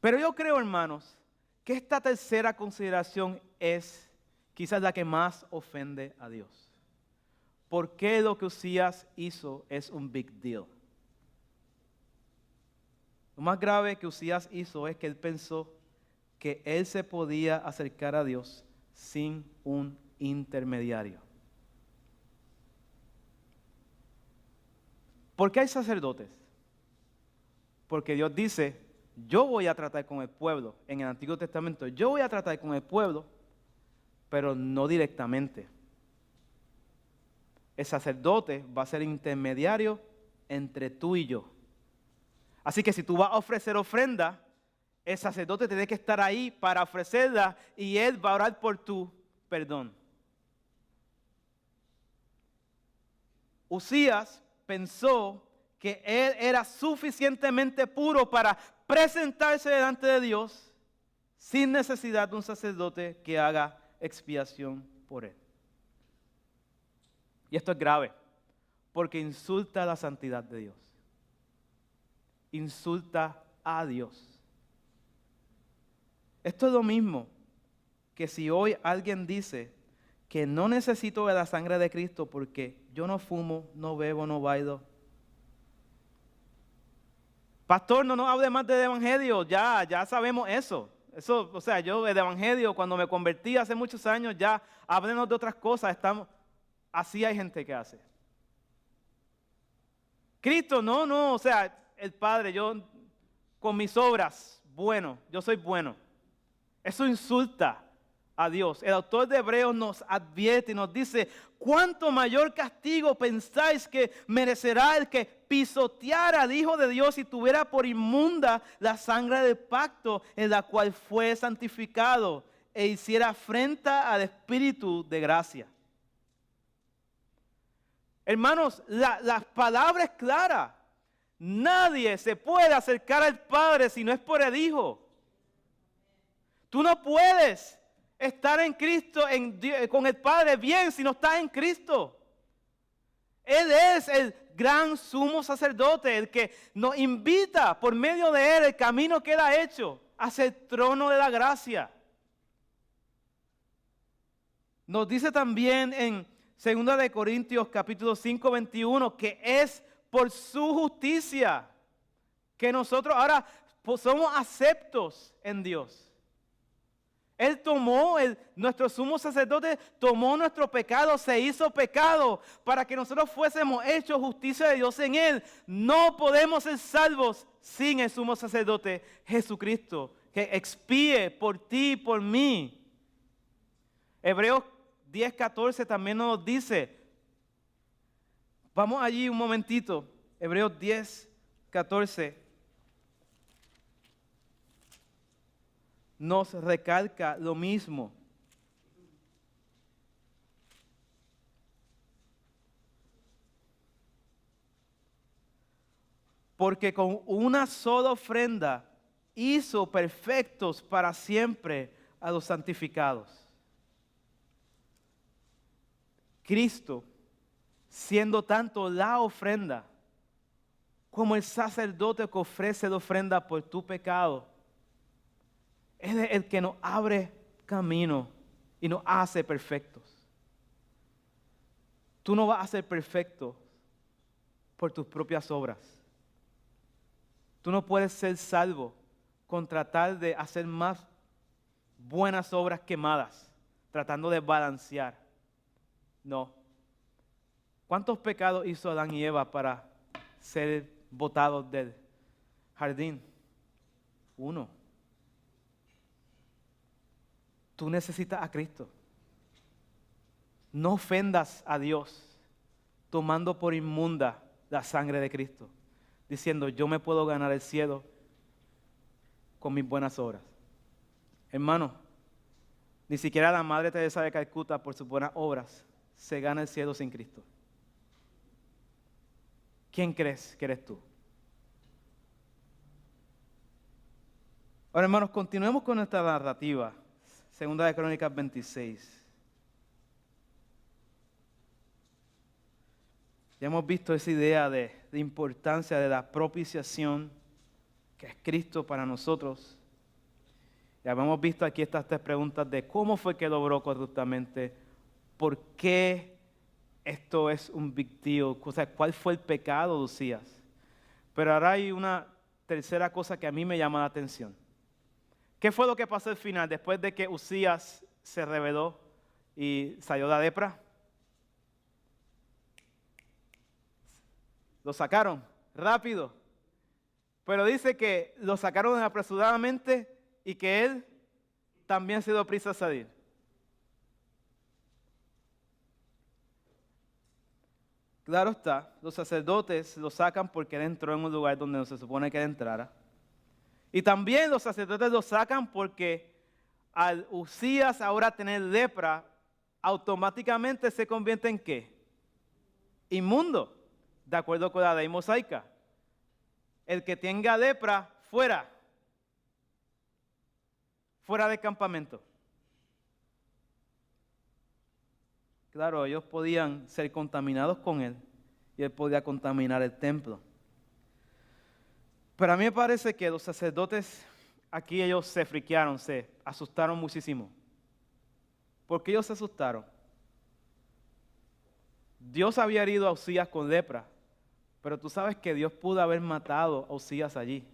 Pero yo creo, hermanos, que esta tercera consideración es quizás la que más ofende a Dios. ¿Por qué lo que Usías hizo es un big deal? Lo más grave que Usías hizo es que él pensó que él se podía acercar a Dios sin un intermediario. ¿Por qué hay sacerdotes? Porque Dios dice, yo voy a tratar con el pueblo. En el Antiguo Testamento, yo voy a tratar con el pueblo, pero no directamente. El sacerdote va a ser intermediario entre tú y yo. Así que si tú vas a ofrecer ofrenda, el sacerdote tiene que estar ahí para ofrecerla y él va a orar por tu perdón. Usías pensó que él era suficientemente puro para presentarse delante de Dios sin necesidad de un sacerdote que haga expiación por él. Y esto es grave, porque insulta la santidad de Dios. Insulta a Dios. Esto es lo mismo que si hoy alguien dice que no necesito de la sangre de Cristo porque yo no fumo, no bebo, no bailo. Pastor, no nos hable más del evangelio, ya sabemos eso. Eso, o sea, yo el evangelio cuando me convertí hace muchos años, ya háblenos de otras cosas, así hay gente que hace. Cristo, no, o sea, el Padre, yo con mis obras, bueno, yo soy bueno. Eso insulta a Dios. El autor de Hebreos nos advierte y nos dice, ¿cuánto mayor castigo pensáis que merecerá el que pisoteara al Hijo de Dios y tuviera por inmunda la sangre del pacto en la cual fue santificado e hiciera afrenta al Espíritu de gracia? Hermanos, la palabra es clara. Nadie se puede acercar al Padre si no es por el Hijo. Tú no puedes estar en Cristo, con el Padre bien si no estás en Cristo. Él es el gran sumo sacerdote, el que nos invita por medio de Él, el camino que Él ha hecho hacia el trono de la gracia. Nos dice también en 2 de Corintios capítulo 5, 21, que es por su justicia que nosotros ahora somos aceptos en Dios. Él tomó, nuestro sumo sacerdote tomó nuestro pecado, se hizo pecado para que nosotros fuésemos hechos justicia de Dios en Él. No podemos ser salvos sin el sumo sacerdote Jesucristo, que expíe por ti y por mí. Hebreos 10:14 también nos dice, vamos allí un momentito, Hebreos 10:14. Nos recalca lo mismo. Porque con una sola ofrenda hizo perfectos para siempre a los santificados. Cristo, siendo tanto la ofrenda como el sacerdote que ofrece la ofrenda por tu pecado, Él es el que nos abre camino y nos hace perfectos. Tú no vas a ser perfecto por tus propias obras. Tú no puedes ser salvo con tratar de hacer más buenas obras que malas, tratando de balancear. No. ¿Cuántos pecados hizo Adán y Eva para ser botados del jardín? Uno. Tú necesitas a Cristo. No ofendas a Dios tomando por inmunda la sangre de Cristo, diciendo yo me puedo ganar el cielo con mis buenas obras. Hermano, ni siquiera la Madre Teresa de Calcuta por sus buenas obras se gana el cielo sin Cristo. ¿Quién crees que eres tú? Ahora, hermanos, continuemos con nuestra narrativa. Segunda de Crónicas 26. Ya hemos visto esa idea de importancia de la propiciación que es Cristo para nosotros. Ya hemos visto aquí estas tres preguntas de cómo fue que lo obró correctamente, por qué esto es un big deal, o sea, cuál fue el pecado de Usías. Pero ahora hay una tercera cosa que a mí me llama la atención. ¿Qué fue lo que pasó al final después de que Uzías se rebeló y salió la lepra? Lo sacaron rápido, pero dice que lo sacaron apresuradamente y que él también se dio prisa a salir. Claro está, los sacerdotes lo sacan porque él entró en un lugar donde no se supone que él entrara. Y también los sacerdotes lo sacan porque al Uzías ahora tener lepra, automáticamente se convierte en ¿qué? Inmundo, de acuerdo con la ley mosaica. El que tenga lepra, fuera del campamento. Claro, ellos podían ser contaminados con él y él podía contaminar el templo. Pero a mí me parece que los sacerdotes aquí ellos se friquearon, se asustaron muchísimo. ¿Por qué ellos se asustaron? Dios había herido a Uzías con lepra, pero tú sabes que Dios pudo haber matado a Uzías allí.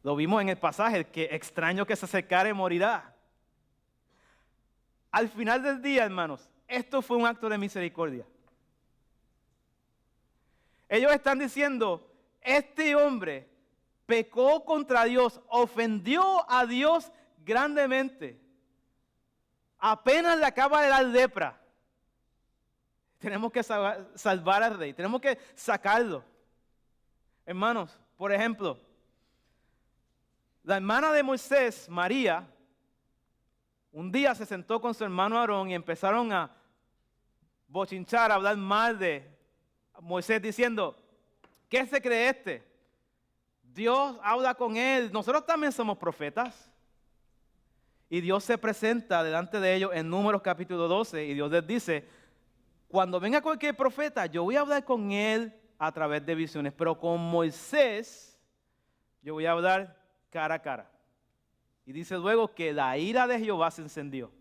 Lo vimos en el pasaje, que extraño que se acercare morirá. Al final del día, hermanos, esto fue un acto de misericordia. Ellos están diciendo, este hombre pecó contra Dios, ofendió a Dios grandemente. Apenas le acaba de dar lepra. Tenemos que salvar al rey, tenemos que sacarlo. Hermanos, por ejemplo, la hermana de Moisés, María, un día se sentó con su hermano Aarón y empezaron a bochinchar, a hablar mal de Moisés diciendo, ¿qué se cree este? Dios habla con él, nosotros también somos profetas. Y Dios se presenta delante de ellos en Números capítulo 12 y Dios les dice, cuando venga cualquier profeta, yo voy a hablar con él a través de visiones, pero con Moisés yo voy a hablar cara a cara. Y dice luego que la ira de Jehová se encendió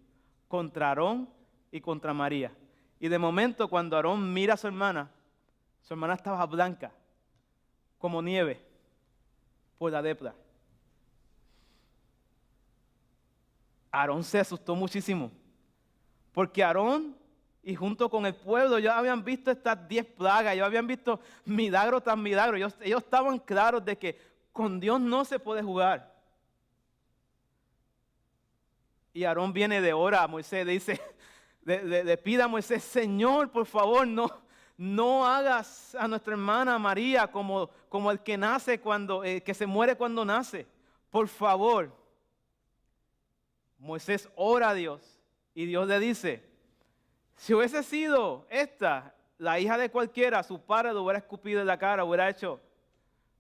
contra Aarón y contra María. Y de momento cuando Aarón mira a su hermana estaba blanca, como nieve, por la lepra. Aarón se asustó muchísimo, porque Aarón y junto con el pueblo ya habían visto estas 10 plagas, ya habían visto milagro tras milagro. Ellos estaban claros de que con Dios no se puede jugar. Y Aarón viene de ora a Moisés, le dice, le pide a Moisés, Señor, por favor, no hagas a nuestra hermana María como el que nace que se muere cuando nace. Por favor. Moisés ora a Dios y Dios le dice, si hubiese sido esta, la hija de cualquiera, su padre lo hubiera escupido en la cara, hubiera hecho.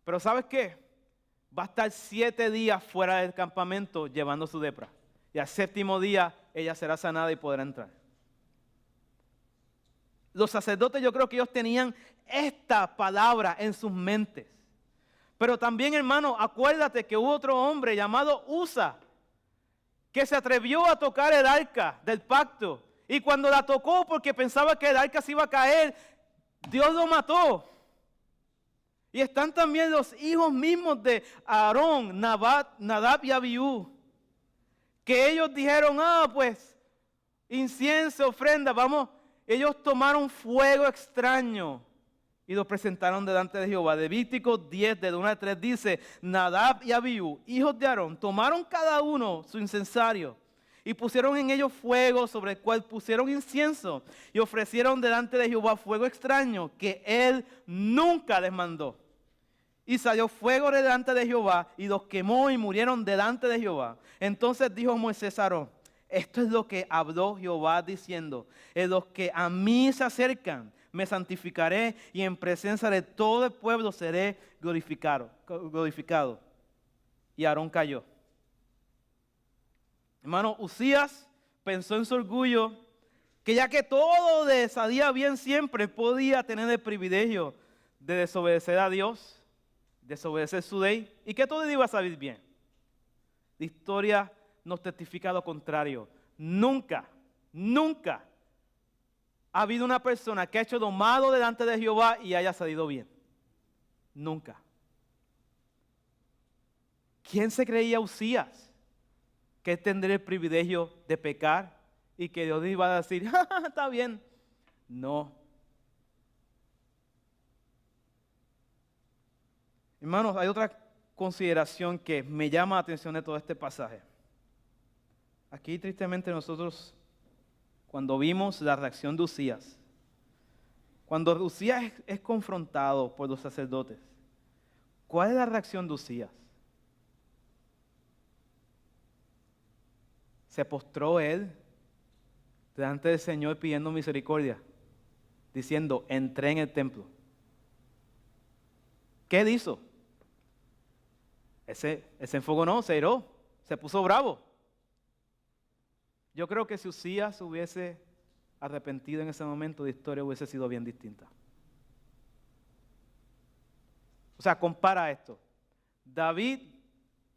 Pero ¿sabes qué? Va a estar 7 días fuera del campamento llevando su lepra. Y al 7º día ella será sanada y podrá entrar. Los sacerdotes, yo creo que ellos tenían esta palabra en sus mentes. Pero también, hermano, acuérdate que hubo otro hombre llamado Uza, que se atrevió a tocar el arca del pacto. Y cuando la tocó porque pensaba que el arca se iba a caer, Dios lo mató. Y están también los hijos mismos de Aarón, Nadab y Abiú, que ellos dijeron, pues, incienso, ofrenda, vamos. Ellos tomaron fuego extraño y lo presentaron delante de Jehová. Levítico 10, del 1 al 3 dice, Nadab y Abiú, hijos de Aarón, tomaron cada uno su incensario y pusieron en ellos fuego sobre el cual pusieron incienso y ofrecieron delante de Jehová fuego extraño que él nunca les mandó. Y salió fuego delante de Jehová y los quemó y murieron delante de Jehová. Entonces dijo Moisés a Aarón, esto es lo que habló Jehová diciendo, en los que a mí se acercan, me santificaré y en presencia de todo el pueblo seré glorificado. Y Aarón cayó. Hermano, Uzías pensó en su orgullo, que ya que todo le salía bien siempre, podía tener el privilegio de desobedecer a Dios, desobedecer su ley, y que todo le iba a salir bien. La historia nos testifica lo contrario. Nunca ha habido una persona que ha hecho lo malo delante de Jehová y haya salido bien. Nunca. ¿Quién se creía Uzías? Que tendría el privilegio de pecar y que Dios iba a decir, ¡ja, ja, está bien! No. Hermanos, hay otra consideración que me llama la atención de todo este pasaje. Aquí tristemente nosotros, cuando vimos la reacción de Uzías, cuando Uzías es confrontado por los sacerdotes, ¿cuál es la reacción de Uzías? Se postró él delante del Señor pidiendo misericordia, diciendo, entré en el templo. ¿Qué él hizo? Ese enfogonó, se iró, se puso bravo. Yo creo que si Uzías hubiese arrepentido en ese momento, la historia hubiese sido bien distinta. O sea, compara esto. David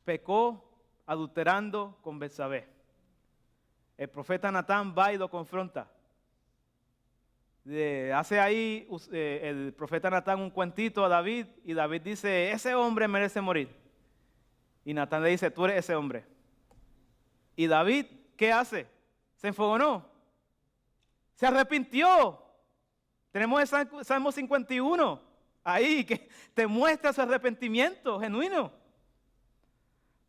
pecó adulterando con Betsabé. El profeta Natán va y lo confronta. Hace ahí el profeta Natán un cuentito a David y David dice, ese hombre merece morir. Y Natán le dice, tú eres ese hombre. Y David, ¿qué hace? Se enfogonó. Se arrepintió. Tenemos el Salmo 51 ahí que te muestra su arrepentimiento genuino.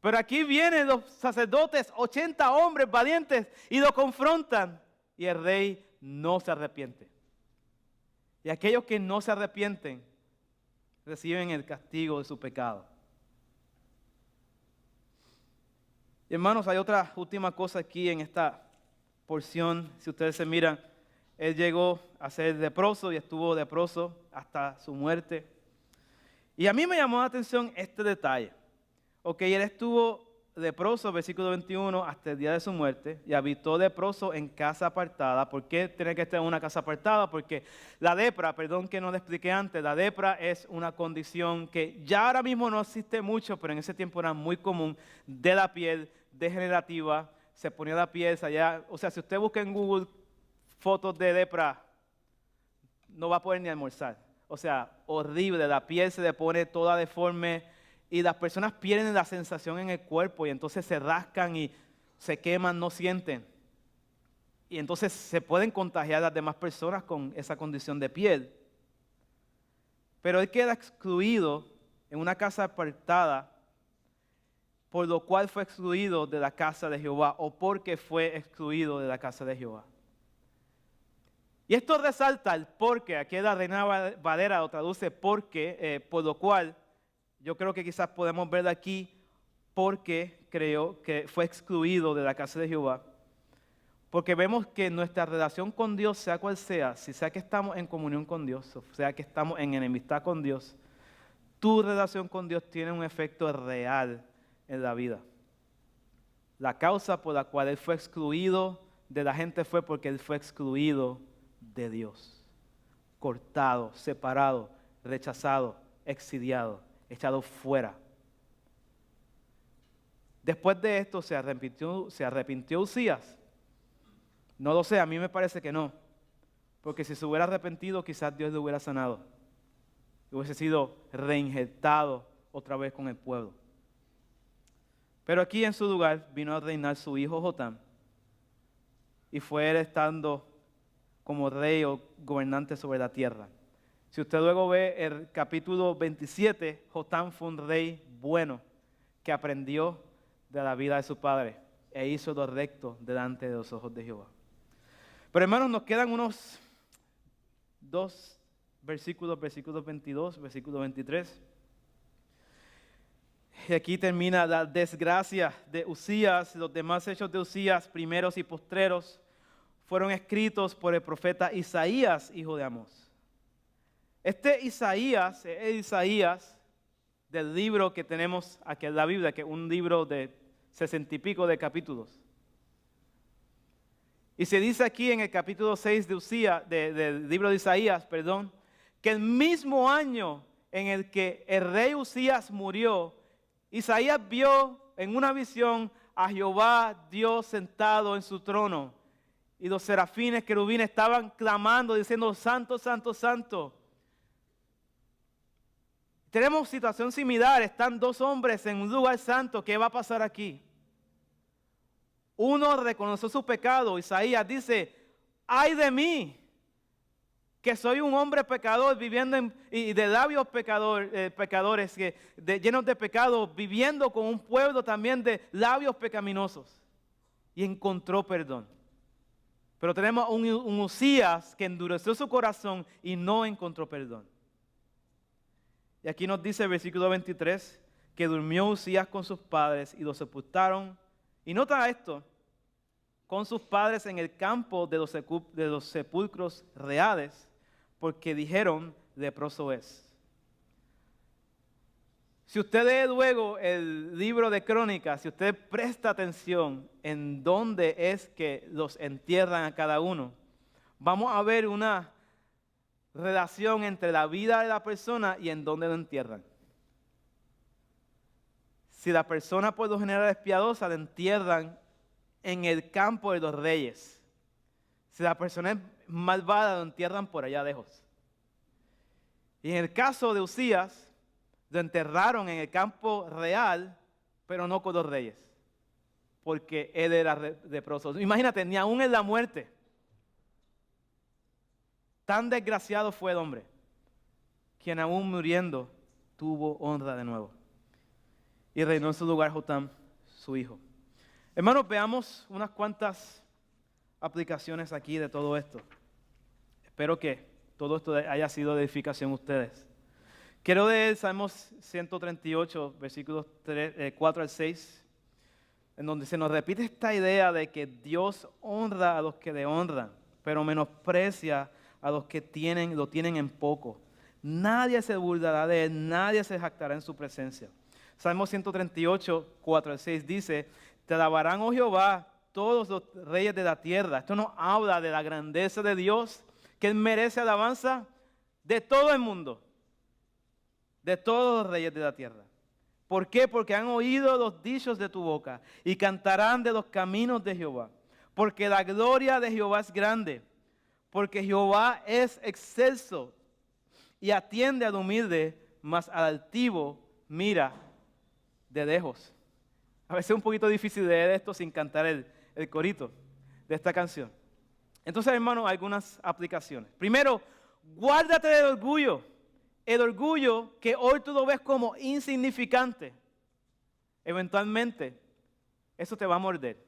Pero aquí vienen los sacerdotes, 80 hombres valientes, y lo confrontan. Y el rey no se arrepiente. Y aquellos que no se arrepienten reciben el castigo de su pecado. Y hermanos, hay otra última cosa aquí en esta porción. Si ustedes se miran, él llegó a ser leproso y estuvo leproso hasta su muerte. Y a mí me llamó la atención este detalle. Ok, él estuvo leproso, versículo 21, hasta el día de su muerte, y habitó leproso en casa apartada. ¿Por qué tiene que estar en una casa apartada? Porque la lepra, perdón que no le expliqué antes, la lepra es una condición que ya ahora mismo no existe mucho, pero en ese tiempo era muy común, de la piel, degenerativa, se ponía la piel allá. O sea, si usted busca en Google fotos de lepra, no va a poder ni almorzar. O sea, horrible, la piel se le pone toda deforme, y las personas pierden la sensación en el cuerpo y entonces se rascan y se queman, no sienten. Y entonces se pueden contagiar a las demás personas con esa condición de piel. Pero él queda excluido en una casa apartada, por lo cual fue excluido de la casa de Jehová, o porque fue excluido de la casa de Jehová. Y esto resalta el porque. Aquí la Reina Valera lo traduce porque, por lo cual. Yo creo que quizás podemos ver aquí porque creo que fue excluido de la casa de Jehová. Porque vemos que nuestra relación con Dios, sea cual sea, si sea que estamos en comunión con Dios, o sea que estamos en enemistad con Dios, tu relación con Dios tiene un efecto real en la vida. La causa por la cual Él fue excluido de la gente fue porque Él fue excluido de Dios. Cortado, separado, rechazado, exiliado, echado fuera. Después de esto se arrepintió Uzías. No lo sé, a mí me parece que no. Porque si se hubiera arrepentido, quizás Dios le hubiera sanado. Y hubiese sido reinjertado otra vez con el pueblo. Pero aquí en su lugar vino a reinar su hijo Jotam. Y fue él estando como rey o gobernante sobre la tierra. Si usted luego ve el capítulo 27, Jotam fue un rey bueno que aprendió de la vida de su padre e hizo lo recto delante de los ojos de Jehová. Pero hermanos, nos quedan unos dos versículos 22, versículo 23. Y aquí termina la desgracia de Uzías. Los demás hechos de Uzías, primeros y postreros, fueron escritos por el profeta Isaías, hijo de Amós. Este Isaías es el Isaías del libro que tenemos aquí en la Biblia, que es un libro de 60 y pico de capítulos. Y se dice aquí en el capítulo 6 del libro de Isaías, que el mismo año en el que el rey Uzías murió, Isaías vio en una visión a Jehová Dios sentado en su trono. Y los serafines, querubines estaban clamando, diciendo, Santo, Santo, Santo. Tenemos situación similar, están dos hombres en un lugar santo. ¿Qué va a pasar aquí? Uno reconoció su pecado. Isaías dice, ¡ay de mí! Que soy un hombre pecador viviendo y de labios pecadores llenos de pecado, viviendo con un pueblo también de labios pecaminosos. Y encontró perdón. Pero tenemos un Usías que endureció su corazón y no encontró perdón. Y aquí nos dice el versículo 23 que durmió Usías con sus padres y los sepultaron. Y nota esto, con sus padres en el campo de los sepulcros reales, porque dijeron, leproso es. Si usted lee luego el libro de Crónicas, si usted presta atención en dónde es que los entierran a cada uno, vamos a ver una relación entre la vida de la persona y en dónde lo entierran. Si la persona por lo general es piadosa, la entierran en el campo de los reyes. Si la persona es malvada, lo entierran por allá lejos. Y en el caso de Usías, lo enterraron en el campo real, pero no con los reyes, porque él era leproso. Imagínate, ni aún en la muerte. Tan desgraciado fue el hombre, quien aún muriendo tuvo honra de nuevo. Y reinó en su lugar Jotam, su hijo. Hermanos, veamos unas cuantas aplicaciones aquí de todo esto. Espero que todo esto haya sido de edificación a ustedes. Quiero leer Salmos 138, versículos 4 al 6, en donde se nos repite esta idea de que Dios honra a los que le honran, pero menosprecia a los que lo tienen en poco. Nadie se burlará de él, nadie se jactará en su presencia. Salmo 138, 4 al 6 dice, te alabarán, oh Jehová, todos los reyes de la tierra. Esto nos habla de la grandeza de Dios, que Él merece alabanza de todo el mundo, de todos los reyes de la tierra. ¿Por qué? Porque han oído los dichos de tu boca y cantarán de los caminos de Jehová. Porque la gloria de Jehová es grande, porque Jehová es excelso y atiende al humilde, mas al altivo mira de lejos. A veces es un poquito difícil leer esto sin cantar el corito de esta canción. Entonces, hermanos, algunas aplicaciones. Primero, guárdate del orgullo. El orgullo que hoy tú lo ves como insignificante, eventualmente, eso te va a morder.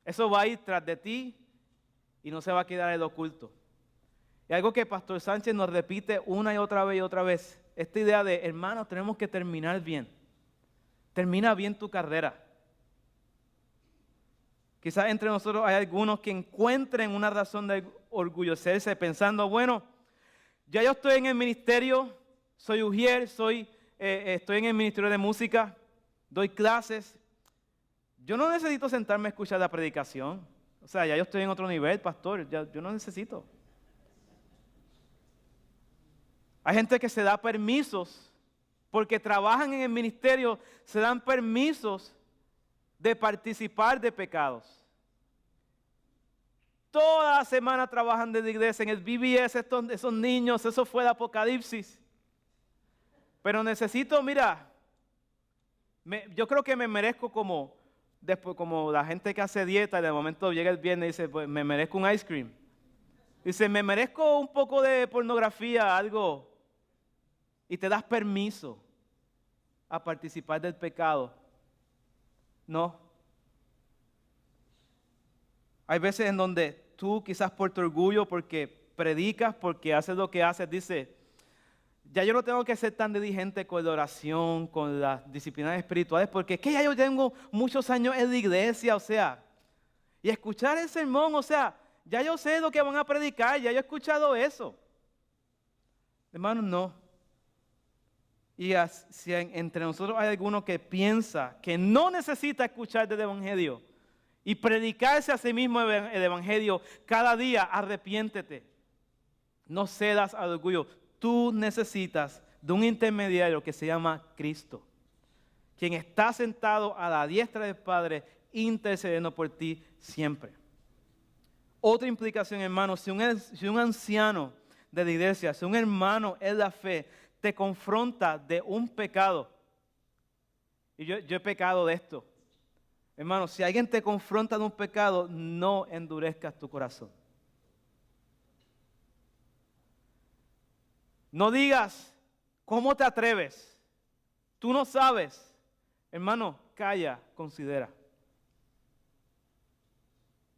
Eso va a ir tras de ti y no se va a quedar en lo oculto. Y algo que Pastor Sánchez nos repite una y otra vez, esta idea de, hermanos, tenemos que terminar bien. Termina bien tu carrera. Quizás entre nosotros hay algunos que encuentren una razón de orgullecerse pensando, bueno, ya yo estoy en el ministerio, soy ujier, estoy en el ministerio de música, doy clases. Yo no necesito sentarme a escuchar la predicación. O sea, ya yo estoy en otro nivel, pastor, yo no necesito. Hay gente que se da permisos, porque trabajan en el ministerio, se dan permisos de participar de pecados. Toda la semana trabajan desde la iglesia, en el VBS, esos niños, eso fue el Apocalipsis. Pero necesito, mira, yo creo que me merezco como la gente que hace dieta y de momento llega el viernes y dice, pues me merezco un ice cream. Dice, me merezco un poco de pornografía, algo. Y te das permiso a participar del pecado. No. Hay veces en donde tú quizás por tu orgullo, porque predicas, porque haces lo que haces, dices, ya yo no tengo que ser tan diligente con la oración, con las disciplinas espirituales, porque es que ya yo tengo muchos años en la iglesia, o sea, y escuchar el sermón, o sea, ya yo sé lo que van a predicar, ya yo he escuchado eso. Hermanos, no. Y si entre nosotros hay alguno que piensa que no necesita escuchar del Evangelio y predicarse a sí mismo el Evangelio cada día, arrepiéntete. No cedas al orgullo. Tú necesitas de un intermediario que se llama Cristo, quien está sentado a la diestra del Padre, intercediendo por ti siempre. Otra implicación, hermano, si un anciano de la iglesia, si un hermano en la fe, te confronta de un pecado, y yo he pecado de esto, hermano, si alguien te confronta de un pecado, no endurezcas tu corazón. No digas, ¿cómo te atreves? Tú no sabes. Hermano, calla, considera.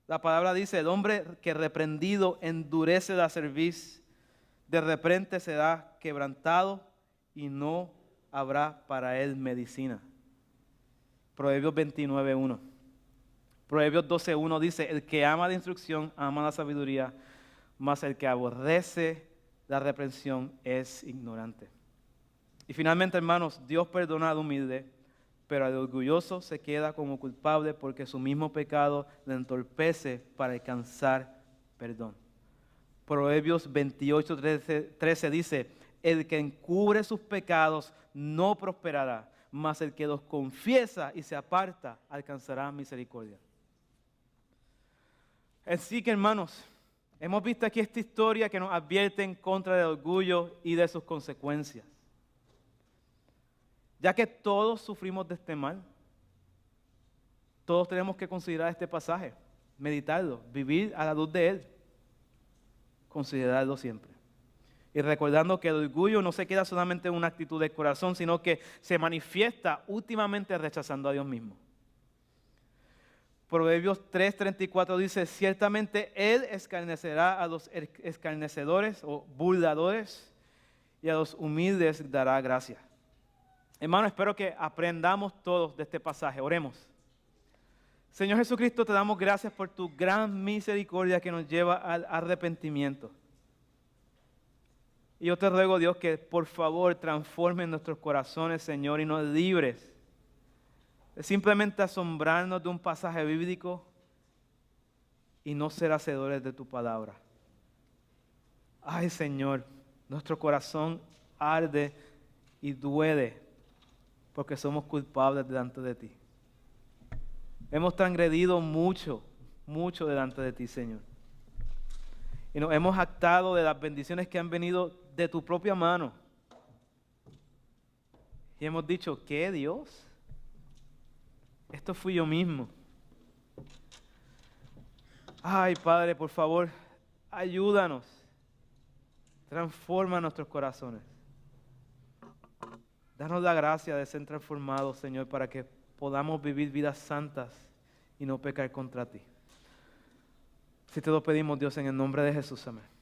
La palabra dice, el hombre que reprendido endurece la cerviz, de repente será quebrantado y no habrá para él medicina. Proverbios 29:1. Proverbios 12:1 dice, el que ama la instrucción ama la sabiduría, mas el que aborrece la reprensión es ignorante. Y finalmente, hermanos, Dios perdona al humilde, pero al orgulloso se queda como culpable porque su mismo pecado le entorpece para alcanzar perdón. Proverbios 28:13 dice, el que encubre sus pecados no prosperará, mas el que los confiesa y se aparta alcanzará misericordia. Así que, hermanos, hemos visto aquí esta historia que nos advierte en contra del orgullo y de sus consecuencias. Ya que todos sufrimos de este mal, todos tenemos que considerar este pasaje, meditarlo, vivir a la luz de él, considerarlo siempre. Y recordando que el orgullo no se queda solamente en una actitud del corazón, sino que se manifiesta últimamente rechazando a Dios mismo. Proverbios 3:34 dice, ciertamente Él escarnecerá a los escarnecedores o burladores y a los humildes dará gracia. Hermano, espero que aprendamos todos de este pasaje. Oremos. Señor Jesucristo, te damos gracias por tu gran misericordia que nos lleva al arrepentimiento. Y yo te ruego, Dios, que por favor transforme nuestros corazones, Señor, y nos libres de simplemente asombrarnos de un pasaje bíblico y no ser hacedores de tu palabra. Ay, Señor, nuestro corazón arde y duele porque somos culpables delante de ti. Hemos transgredido mucho, mucho delante de ti, Señor. Y nos hemos jactado de las bendiciones que han venido de tu propia mano. Y hemos dicho, ¿qué, Dios? Esto fui yo mismo. Ay, Padre, por favor, ayúdanos. Transforma nuestros corazones. Danos la gracia de ser transformados, Señor, para que podamos vivir vidas santas y no pecar contra ti. Si te lo pedimos, Dios, en el nombre de Jesús, amén.